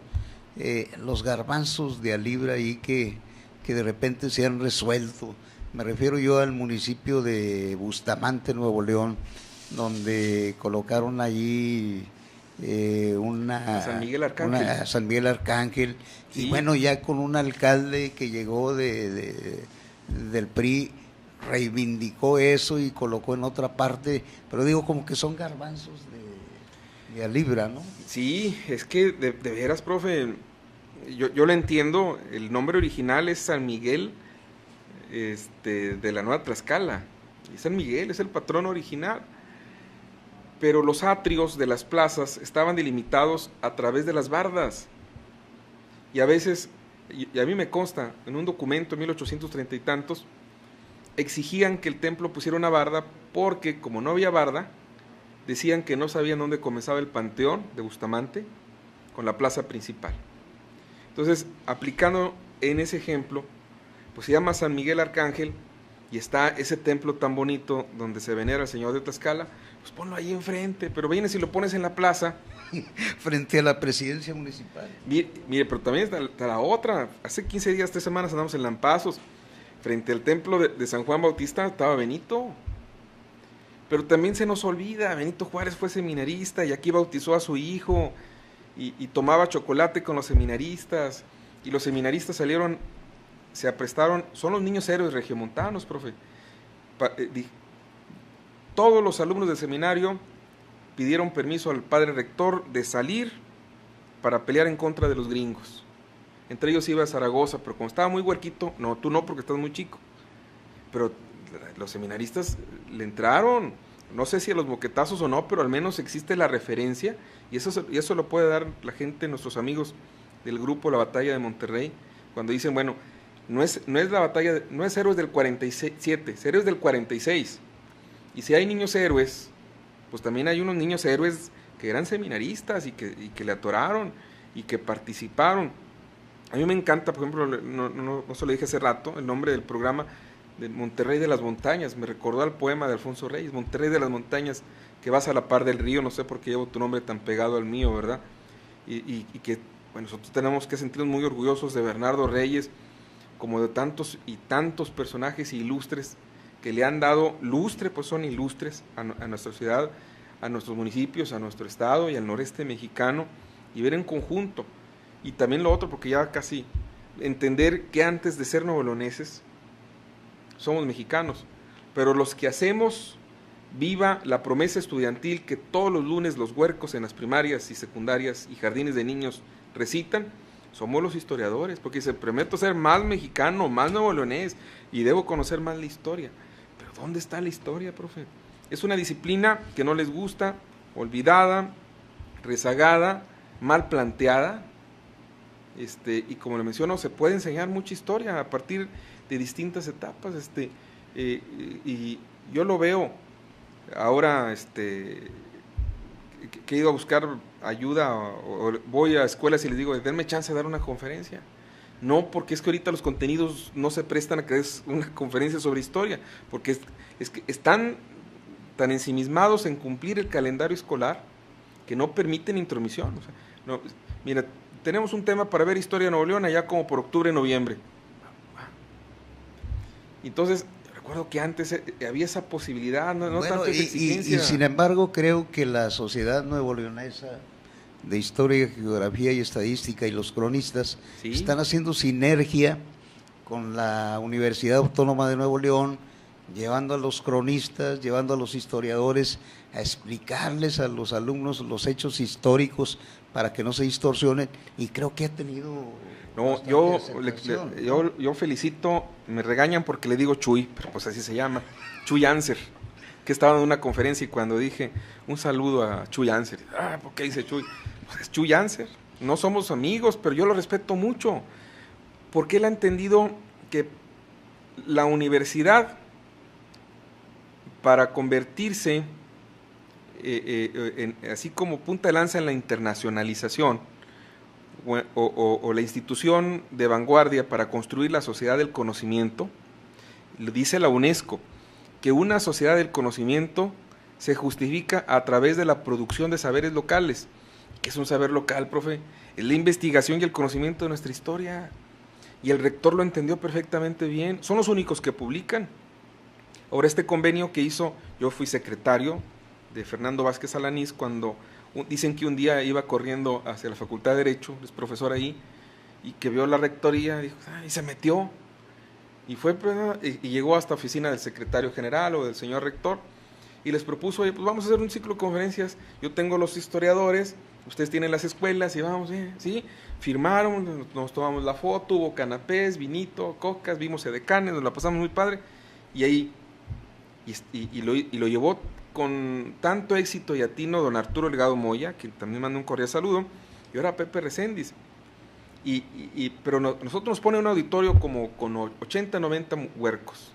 los garbanzos de a libra ahí que de repente se han resuelto? Me refiero yo al municipio de Bustamante, Nuevo León, donde colocaron allí San Miguel Arcángel. San Miguel Arcángel, sí. Y bueno, ya con un alcalde que llegó del PRI, reivindicó eso y colocó en otra parte, pero digo, como que son garbanzos de a libra, ¿no? Sí, es que de veras, profe, yo lo entiendo, el nombre original es San Miguel de la Nueva Tlaxcala, y San Miguel es el patrón original, pero los atrios de las plazas estaban delimitados a través de las bardas, y a veces, y a mí me consta, en un documento en 1830 y tantos, exigían que el templo pusiera una barda, porque como no había barda, decían que no sabían dónde comenzaba el panteón de Bustamante con la plaza principal. Entonces, aplicando en ese ejemplo, pues se llama San Miguel Arcángel, y está ese templo tan bonito donde se venera al Señor de Tlaxcala, pues ponlo ahí enfrente, pero vienes y lo pones en la plaza. Frente a la presidencia municipal. Mire, pero también está la otra, hace 15 días, 3 semanas andamos en Lampazos, frente al templo de San Juan Bautista estaba Benito. Pero también se nos olvida, Benito Juárez fue seminarista y aquí bautizó a su hijo y tomaba chocolate con los seminaristas, y los seminaristas se aprestaron, son los niños héroes regiomontanos, profe. Todos los alumnos del seminario pidieron permiso al padre rector de salir para pelear en contra de los gringos. Entre ellos iba a Zaragoza, pero como estaba muy huerquito, no, tú no porque estás muy chico, pero los seminaristas le entraron, no sé si a los moquetazos o no, pero al menos existe la referencia, y eso lo puede dar la gente, nuestros amigos del grupo La Batalla de Monterrey, cuando dicen, bueno, no es la batalla, no es héroes del 47, es héroes del 46, y si hay niños héroes, pues también hay unos niños héroes que eran seminaristas y que le atoraron y que participaron. A mí me encanta, por ejemplo, no se lo dije hace rato, el nombre del programa de Monterrey de las Montañas, me recordó al poema de Alfonso Reyes, Monterrey de las Montañas, que vas a la par del río, no sé por qué llevo tu nombre tan pegado al mío, ¿verdad? Y que, bueno, nosotros tenemos que sentirnos muy orgullosos de Bernardo Reyes, como de tantos y tantos personajes ilustres que le han dado lustre, pues son ilustres a nuestra ciudad, a nuestros municipios, a nuestro estado y al noreste mexicano, y ver en conjunto. Y también lo otro, porque ya casi entender que antes de ser nuevoleoneses somos mexicanos, pero los que hacemos viva la promesa estudiantil que todos los lunes los huercos en las primarias y secundarias y jardines de niños recitan, somos los historiadores, porque se prometo ser más mexicano, más nuevoleonés, y debo conocer más la historia. Pero ¿dónde está la historia, profe? Es una disciplina que no les gusta, olvidada, rezagada, mal planteada, y como le menciono, se puede enseñar mucha historia a partir de distintas etapas, y yo lo veo ahora, que he ido a buscar ayuda o voy a escuelas y les digo, denme chance de dar una conferencia. No, porque es que ahorita los contenidos no se prestan a que es una conferencia sobre historia, porque es que están tan ensimismados en cumplir el calendario escolar que no permiten intromisión. O sea, no, mira, tenemos un tema para ver historia de Nuevo León allá como por octubre, noviembre. Entonces, recuerdo que antes había esa posibilidad, no bueno, tanto esa exigencia. Y sin embargo, creo que la sociedad nuevoleonesa de historia, geografía y estadística y los cronistas ¿sí? están haciendo sinergia con la Universidad Autónoma de Nuevo León, llevando a los cronistas, llevando a los historiadores a explicarles a los alumnos los hechos históricos para que no se distorsionen, y creo que ha tenido... No, yo felicito, me regañan porque le digo Chuy, pero pues así se llama, Chuy Anser, que estaba en una conferencia y cuando dije un saludo a Chuy Anser, ¿por qué dice Chuy? Pues es Chuy Anser, no somos amigos, pero yo lo respeto mucho, porque él ha entendido que la universidad, para convertirse así como punta de lanza en la internacionalización, o la institución de vanguardia para construir la sociedad del conocimiento, dice la UNESCO, que una sociedad del conocimiento se justifica a través de la producción de saberes locales. ¿Qué es un saber local, profe? Es la investigación y el conocimiento de nuestra historia. Y el rector lo entendió perfectamente bien. Son los únicos que publican. Ahora, este convenio que hizo, yo fui secretario de Fernando Vázquez Alanís cuando Dicen que un día iba corriendo hacia la Facultad de Derecho, es profesor ahí, y que vio la rectoría, dijo, y se metió, y fue y llegó hasta la oficina del secretario general o del señor rector, y les propuso, oye, pues vamos a hacer un ciclo de conferencias, yo tengo los historiadores, ustedes tienen las escuelas, y vamos, ¿sí? Firmaron, nos tomamos la foto, hubo canapés, vinito, cocas, vimos edecanes, nos la pasamos muy padre, y ahí, y lo llevó con tanto éxito y atino don Arturo Delgado Moya, que también manda un cordial saludo, y ahora Pepe Reséndiz. Pero nosotros nos pone un auditorio como con 80, 90 huercos.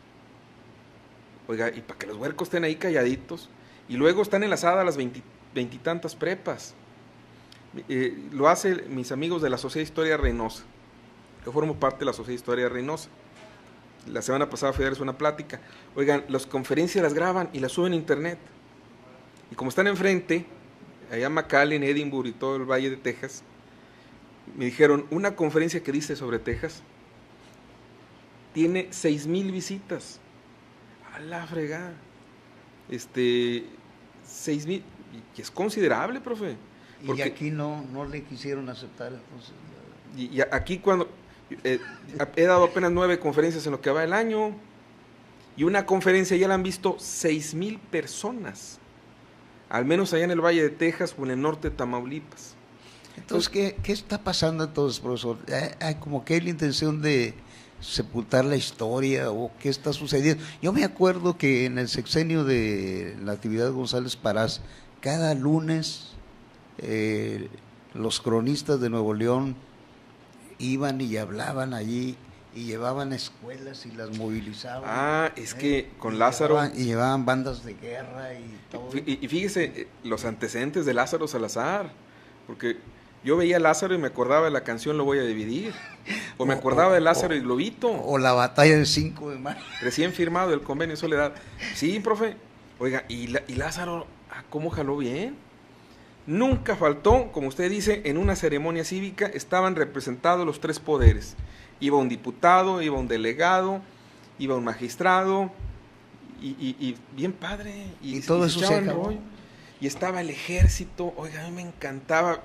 Oiga, y para que los huercos estén ahí calladitos, y luego están enlazadas las veintitantas prepas. Lo hacen mis amigos de la Sociedad de Historia Reynosa. Yo formo parte de la Sociedad de Historia Reynosa. La semana pasada fui a darles una plática. Oigan, las conferencias las graban y las suben a internet. Y como están enfrente, allá en McAllen, Edinburgh y todo el Valle de Texas, me dijeron, una conferencia que dice sobre Texas tiene 6,000 visitas. A la fregada. 6,000, y es considerable, profe. Y aquí no le quisieron aceptar. Entonces, y aquí cuando he dado apenas 9 conferencias en lo que va el año, y una conferencia ya la han visto 6,000 personas, al menos allá en el Valle de Texas o en el norte de Tamaulipas. Entonces, ¿qué está pasando entonces, profesor? ¿Hay como que hay la intención de sepultar la historia o qué está sucediendo? Yo me acuerdo que en el sexenio de Natividad González Parás, cada lunes los cronistas de Nuevo León iban y hablaban allí y llevaban escuelas y las movilizaban. Es que con Lázaro... Llevaban bandas de guerra y todo. Y fíjese, los antecedentes de Lázaro Salazar, porque yo veía a Lázaro y me acordaba de la canción Lo voy a dividir, o me acordaba de Lázaro y Globito. O la batalla del 5 de mayo. Recién firmado el convenio de Soledad. Sí, profe. Oiga, y Lázaro, ¿cómo jaló bien? Nunca faltó, como usted dice, en una ceremonia cívica estaban representados los 3 poderes. Iba un diputado, iba un delegado, iba un magistrado, y bien padre. Y todo eso se acabó. Y estaba el ejército. Oiga, a mí me encantaba.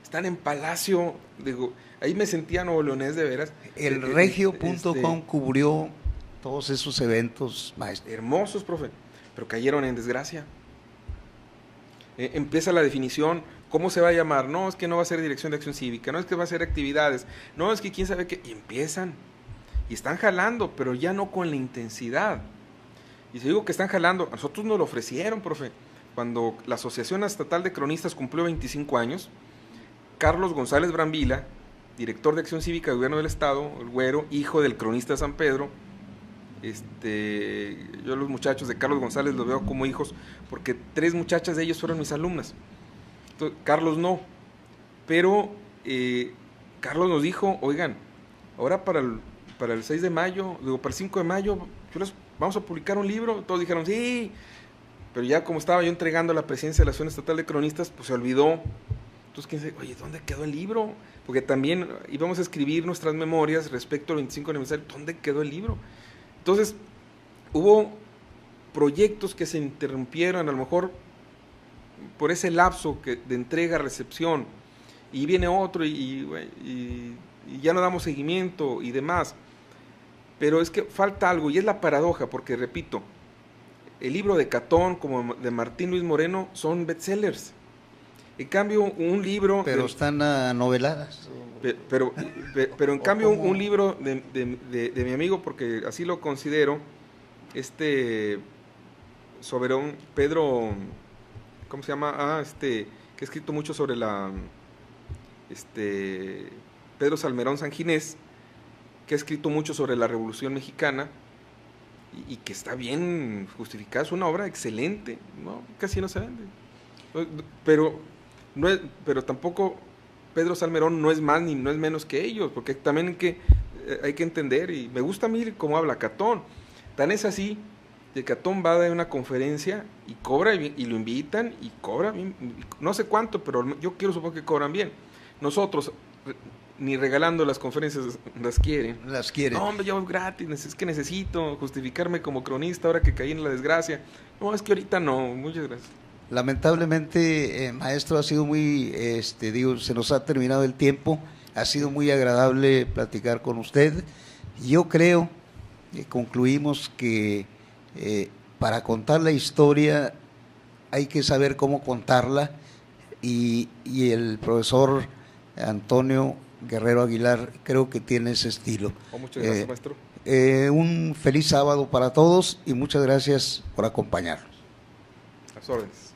Están en Palacio, digo, ahí me sentía nuevoleonés de veras. El regio.com cubrió todos esos eventos, maestro. Hermosos, profe, pero cayeron en desgracia. Empieza la definición, ¿cómo se va a llamar? No, es que no va a ser Dirección de Acción Cívica, no es que va a ser actividades, no, es que quién sabe qué, y empiezan, y están jalando, pero ya no con la intensidad. Y si digo que están jalando, a nosotros nos lo ofrecieron, profe, cuando la Asociación Estatal de Cronistas cumplió 25 años, Carlos González Brambila, director de Acción Cívica del Gobierno del Estado, el güero, hijo del cronista de San Pedro. Yo los muchachos de Carlos González los veo como hijos, porque 3 muchachas de ellos fueron mis alumnas. Entonces, Carlos no, pero Carlos nos dijo, oigan, ahora para el 6 de mayo, para el 5 de mayo, vamos a publicar un libro. Todos dijeron, sí, pero ya como estaba yo entregando la presidencia de la Asociación Estatal de Cronistas, pues se olvidó. Entonces, ¿quién sabe? Oye, ¿dónde quedó el libro? Porque también íbamos a escribir nuestras memorias respecto al 25 aniversario. ¿Dónde quedó el libro? Entonces, hubo proyectos que se interrumpieron, a lo mejor por ese lapso de entrega-recepción, y viene otro y ya no damos seguimiento y demás. Pero es que falta algo, y es la paradoja, porque repito, el libro de Catón como de Martín Luis Moreno son bestsellers. En cambio, un libro... Pero están noveladas. Pero en cambio, un libro de mi amigo, porque así lo considero, Soberón, Pedro, ¿cómo se llama? Que ha escrito mucho sobre Pedro Salmerón Sanginés, que ha escrito mucho sobre la Revolución Mexicana, y que está bien justificada, es una obra excelente, ¿no? Casi no se vende. Pero tampoco Pedro Salmerón no es más ni no es menos que ellos, porque también hay que entender, y me gusta a mí cómo habla Catón. Tan es así que Catón va a dar una conferencia y cobra, y lo invitan y cobra bien, no sé cuánto, pero yo quiero suponer que cobran bien. Nosotros ni regalando las conferencias las quieren. No, hombre, yo gratis, es que necesito justificarme como cronista ahora que caí en la desgracia. No, es que ahorita no, muchas gracias. Lamentablemente, maestro, ha sido muy, se nos ha terminado el tiempo, ha sido muy agradable platicar con usted. Yo creo que concluimos que para contar la historia hay que saber cómo contarla y el profesor Antonio Guerrero Aguilar creo que tiene ese estilo. Muchas gracias, maestro. Un feliz sábado para todos y muchas gracias por acompañarnos. A sus órdenes.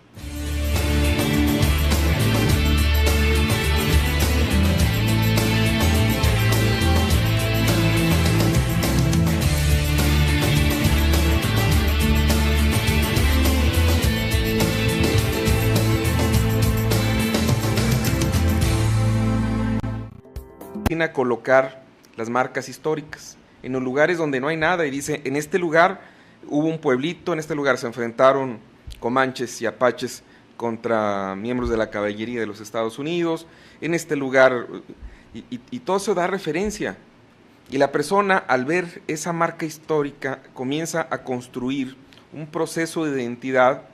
A colocar las marcas históricas en los lugares donde no hay nada y dice, en este lugar hubo un pueblito, en este lugar se enfrentaron comanches y apaches contra miembros de la caballería de los Estados Unidos, en este lugar, y todo eso da referencia, y la persona al ver esa marca histórica comienza a construir un proceso de identidad,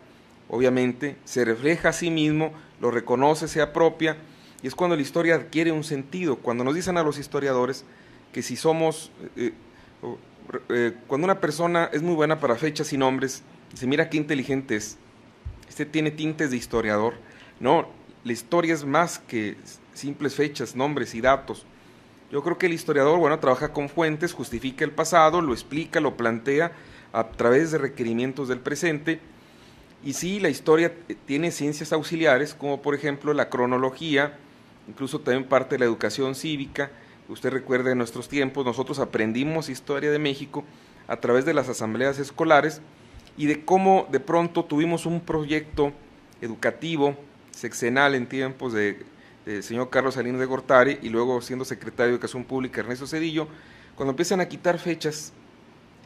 obviamente se refleja a sí mismo, lo reconoce, se apropia, y es cuando la historia adquiere un sentido. Cuando nos dicen a los historiadores que si somos, cuando una persona es muy buena para fechas y nombres, dice, mira qué inteligente es, tiene tintes de historiador. No, la historia es más que simples fechas, nombres y datos. Yo creo que el historiador, bueno, trabaja con fuentes, justifica el pasado, lo explica, lo plantea a través de requerimientos del presente. Y sí, la historia tiene ciencias auxiliares, como por ejemplo la cronología, incluso también parte de la educación cívica. Usted recuerda en nuestros tiempos, nosotros aprendimos historia de México a través de las asambleas escolares y de cómo de pronto tuvimos un proyecto educativo sexenal en tiempos de señor Carlos Salinas de Gortari y luego siendo secretario de Educación Pública Ernesto Zedillo, cuando empiezan a quitar fechas,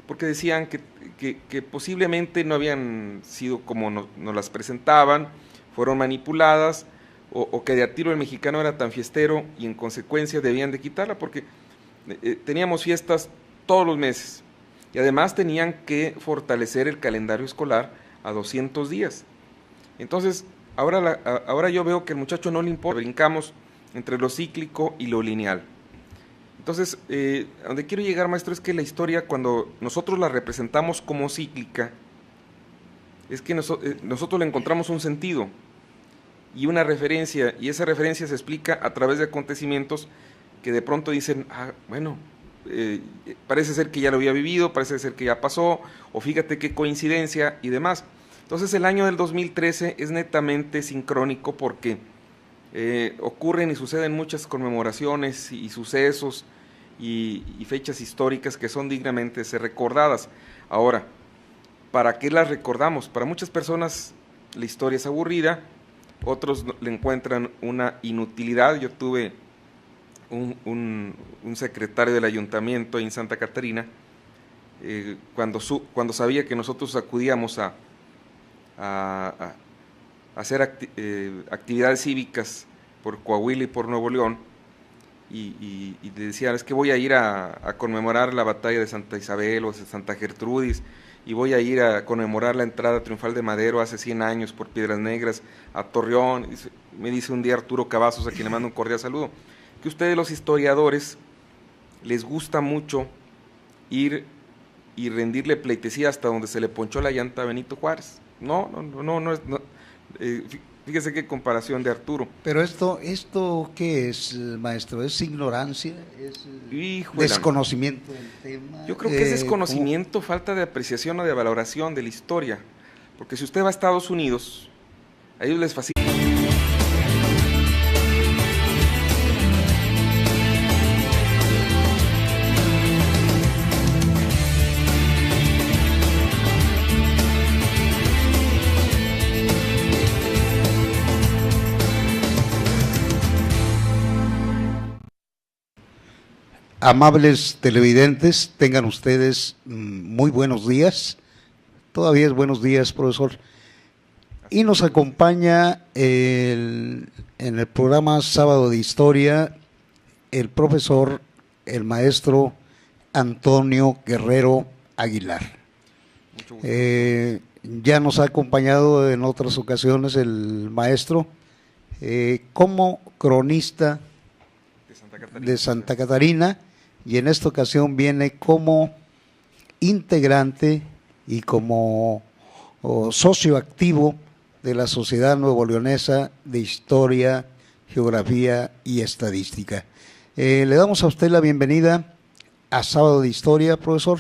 porque decían que posiblemente no habían sido como nos las presentaban, fueron manipuladas, o que de a tiro el mexicano era tan fiestero y en consecuencia debían de quitarla porque teníamos fiestas todos los meses y además tenían que fortalecer el calendario escolar a 200 días. Entonces, ahora yo veo que al muchacho no le importa, brincamos entre lo cíclico y lo lineal. Entonces, a donde quiero llegar, maestro, es que la historia, cuando nosotros la representamos como cíclica, es que nosotros le encontramos un sentido y una referencia, y esa referencia se explica a través de acontecimientos que de pronto dicen, bueno, parece ser que ya lo había vivido, parece ser que ya pasó, o fíjate qué coincidencia y demás. Entonces el año del 2013 es netamente sincrónico porque ocurren y suceden muchas conmemoraciones y sucesos y fechas históricas que son dignamente ser recordadas. Ahora, ¿para qué las recordamos? Para muchas personas la historia es aburrida, otros le encuentran una inutilidad. Yo tuve un secretario del ayuntamiento en Santa Catarina, cuando sabía que nosotros acudíamos a hacer actividades cívicas por Coahuila y por Nuevo León, y le decía, es que voy a ir a conmemorar la batalla de Santa Isabel o de Santa Gertrudis, y voy a ir a conmemorar la entrada triunfal de Madero hace 100 años por Piedras Negras a Torreón. Me dice un día Arturo Cavazos, a quien le mando un cordial saludo, que ustedes los historiadores les gusta mucho ir y rendirle pleitesía hasta donde se le ponchó la llanta a Benito Juárez. No, fíjese qué comparación de Arturo. Pero esto ¿qué es, maestro? ¿Es ignorancia? ¿Es desconocimiento del tema? Yo creo que es desconocimiento, falta de apreciación o de valoración de la historia. Porque si usted va a Estados Unidos, a ellos les fascina. Amables televidentes, tengan ustedes muy buenos días. Todavía es buenos días, profesor. Y nos acompaña en el programa Sábado de Historia el profesor, el maestro Antonio Guerrero Aguilar. ya nos ha acompañado en otras ocasiones el maestro como cronista de Santa Catarina, y en esta ocasión viene como integrante y como socio activo de la Sociedad Nuevo Leonesa de Historia, Geografía y Estadística. Le damos a usted la bienvenida a Sábado de Historia, profesor.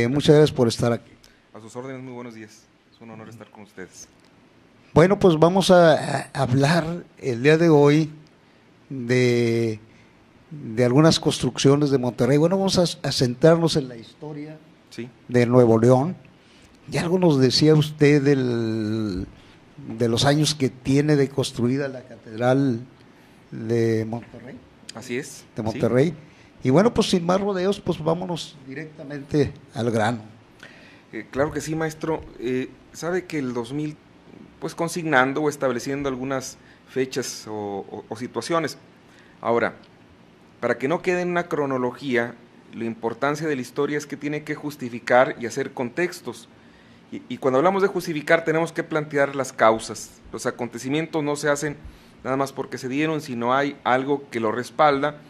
Muchas gracias por estar aquí. A sus órdenes, muy buenos días. Es un honor estar con ustedes. Bueno, pues vamos a hablar el día de hoy de algunas construcciones de Monterrey. Bueno, vamos a centrarnos en la historia de Nuevo León. Ya algo nos decía usted de los años que tiene de construida la Catedral de Monterrey. Así es. De Monterrey. Sí. Y bueno, pues sin más rodeos, pues vámonos directamente al grano. Claro que sí, maestro. Sabe que el 2000, pues consignando o estableciendo algunas fechas o situaciones. Ahora, para que no quede en una cronología, la importancia de la historia es que tiene que justificar y hacer contextos. Y cuando hablamos de justificar, tenemos que plantear las causas. Los acontecimientos no se hacen nada más porque se dieron, sino hay algo que lo respalda,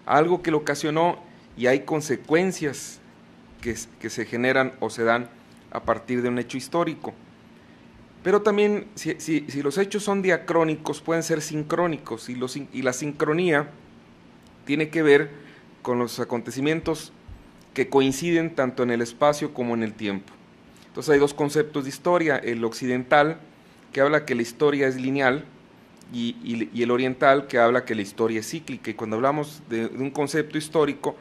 algo que lo ocasionó, y hay consecuencias que se generan o se dan a partir de un hecho histórico. Pero también, si los hechos son diacrónicos, pueden ser sincrónicos, y la sincronía tiene que ver con los acontecimientos que coinciden tanto en el espacio como en el tiempo. Entonces hay dos conceptos de historia: el occidental, que habla que la historia es lineal, y el oriental, que habla que la historia es cíclica. Y cuando hablamos de un concepto histórico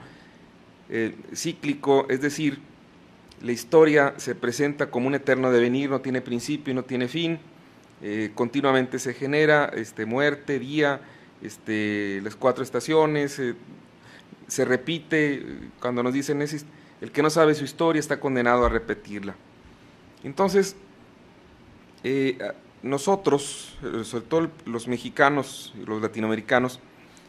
cíclico, es decir, la historia se presenta como un eterno devenir, no tiene principio y no tiene fin, continuamente se genera muerte, día, las cuatro estaciones, se repite. Cuando nos dicen el que no sabe su historia está condenado a repetirla. Entonces, nosotros, sobre todo los mexicanos y los latinoamericanos,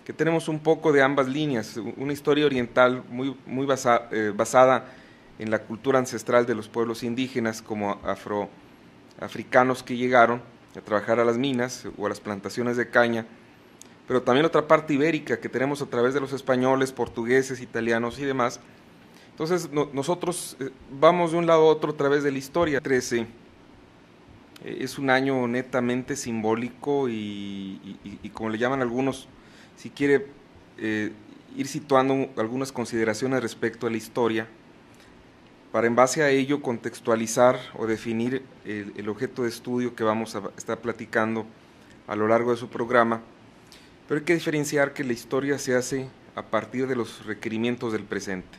que tenemos un poco de ambas líneas, una historia oriental muy basada en la cultura ancestral de los pueblos indígenas como afroafricanos que llegaron a trabajar a las minas o a las plantaciones de caña, pero también otra parte ibérica que tenemos a través de los españoles, portugueses, italianos y demás. Entonces nosotros vamos de un lado a otro a través de la historia. 13 es un año netamente simbólico y como le llaman algunos, si quiere ir situando algunas consideraciones respecto a la historia, para en base a ello contextualizar o definir el objeto de estudio que vamos a estar platicando a lo largo de su programa. Pero hay que diferenciar que la historia se hace a partir de los requerimientos del presente.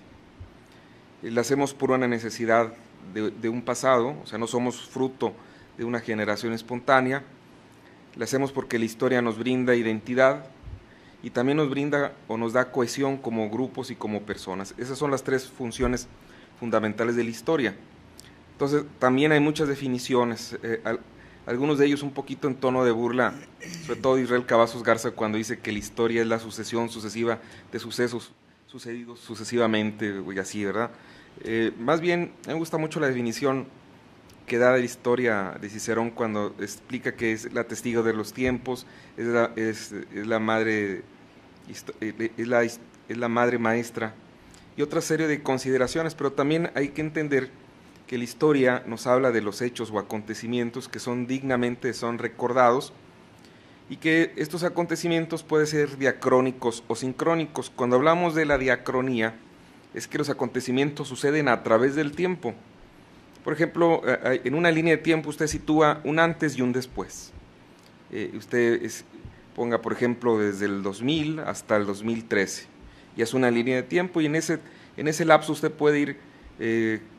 La hacemos por una necesidad de un pasado, o sea, no somos fruto de una generación espontánea. La hacemos porque la historia nos brinda identidad y también nos brinda o nos da cohesión como grupos y como personas. Esas son las tres funciones fundamentales de la historia. Entonces, también hay muchas definiciones, algunos de ellos un poquito en tono de burla, sobre todo Israel Cavazos Garza, cuando dice que la historia es la sucesión sucesiva de sucesos sucedidos sucesivamente, y así, ¿verdad? Más bien, me gusta mucho la definición que da de la historia de Cicerón cuando explica que es la testigo de los tiempos, es la madre maestra, y otra serie de consideraciones. Pero también hay que entender que la historia nos habla de los hechos o acontecimientos que son recordados, y que estos acontecimientos pueden ser diacrónicos o sincrónicos. Cuando hablamos de la diacronía, es que los acontecimientos suceden a través del tiempo. Por ejemplo, en una línea de tiempo usted sitúa un antes y un después. Ponga, por ejemplo, desde el 2000 hasta el 2013, y es una línea de tiempo, y en ese lapso usted puede ir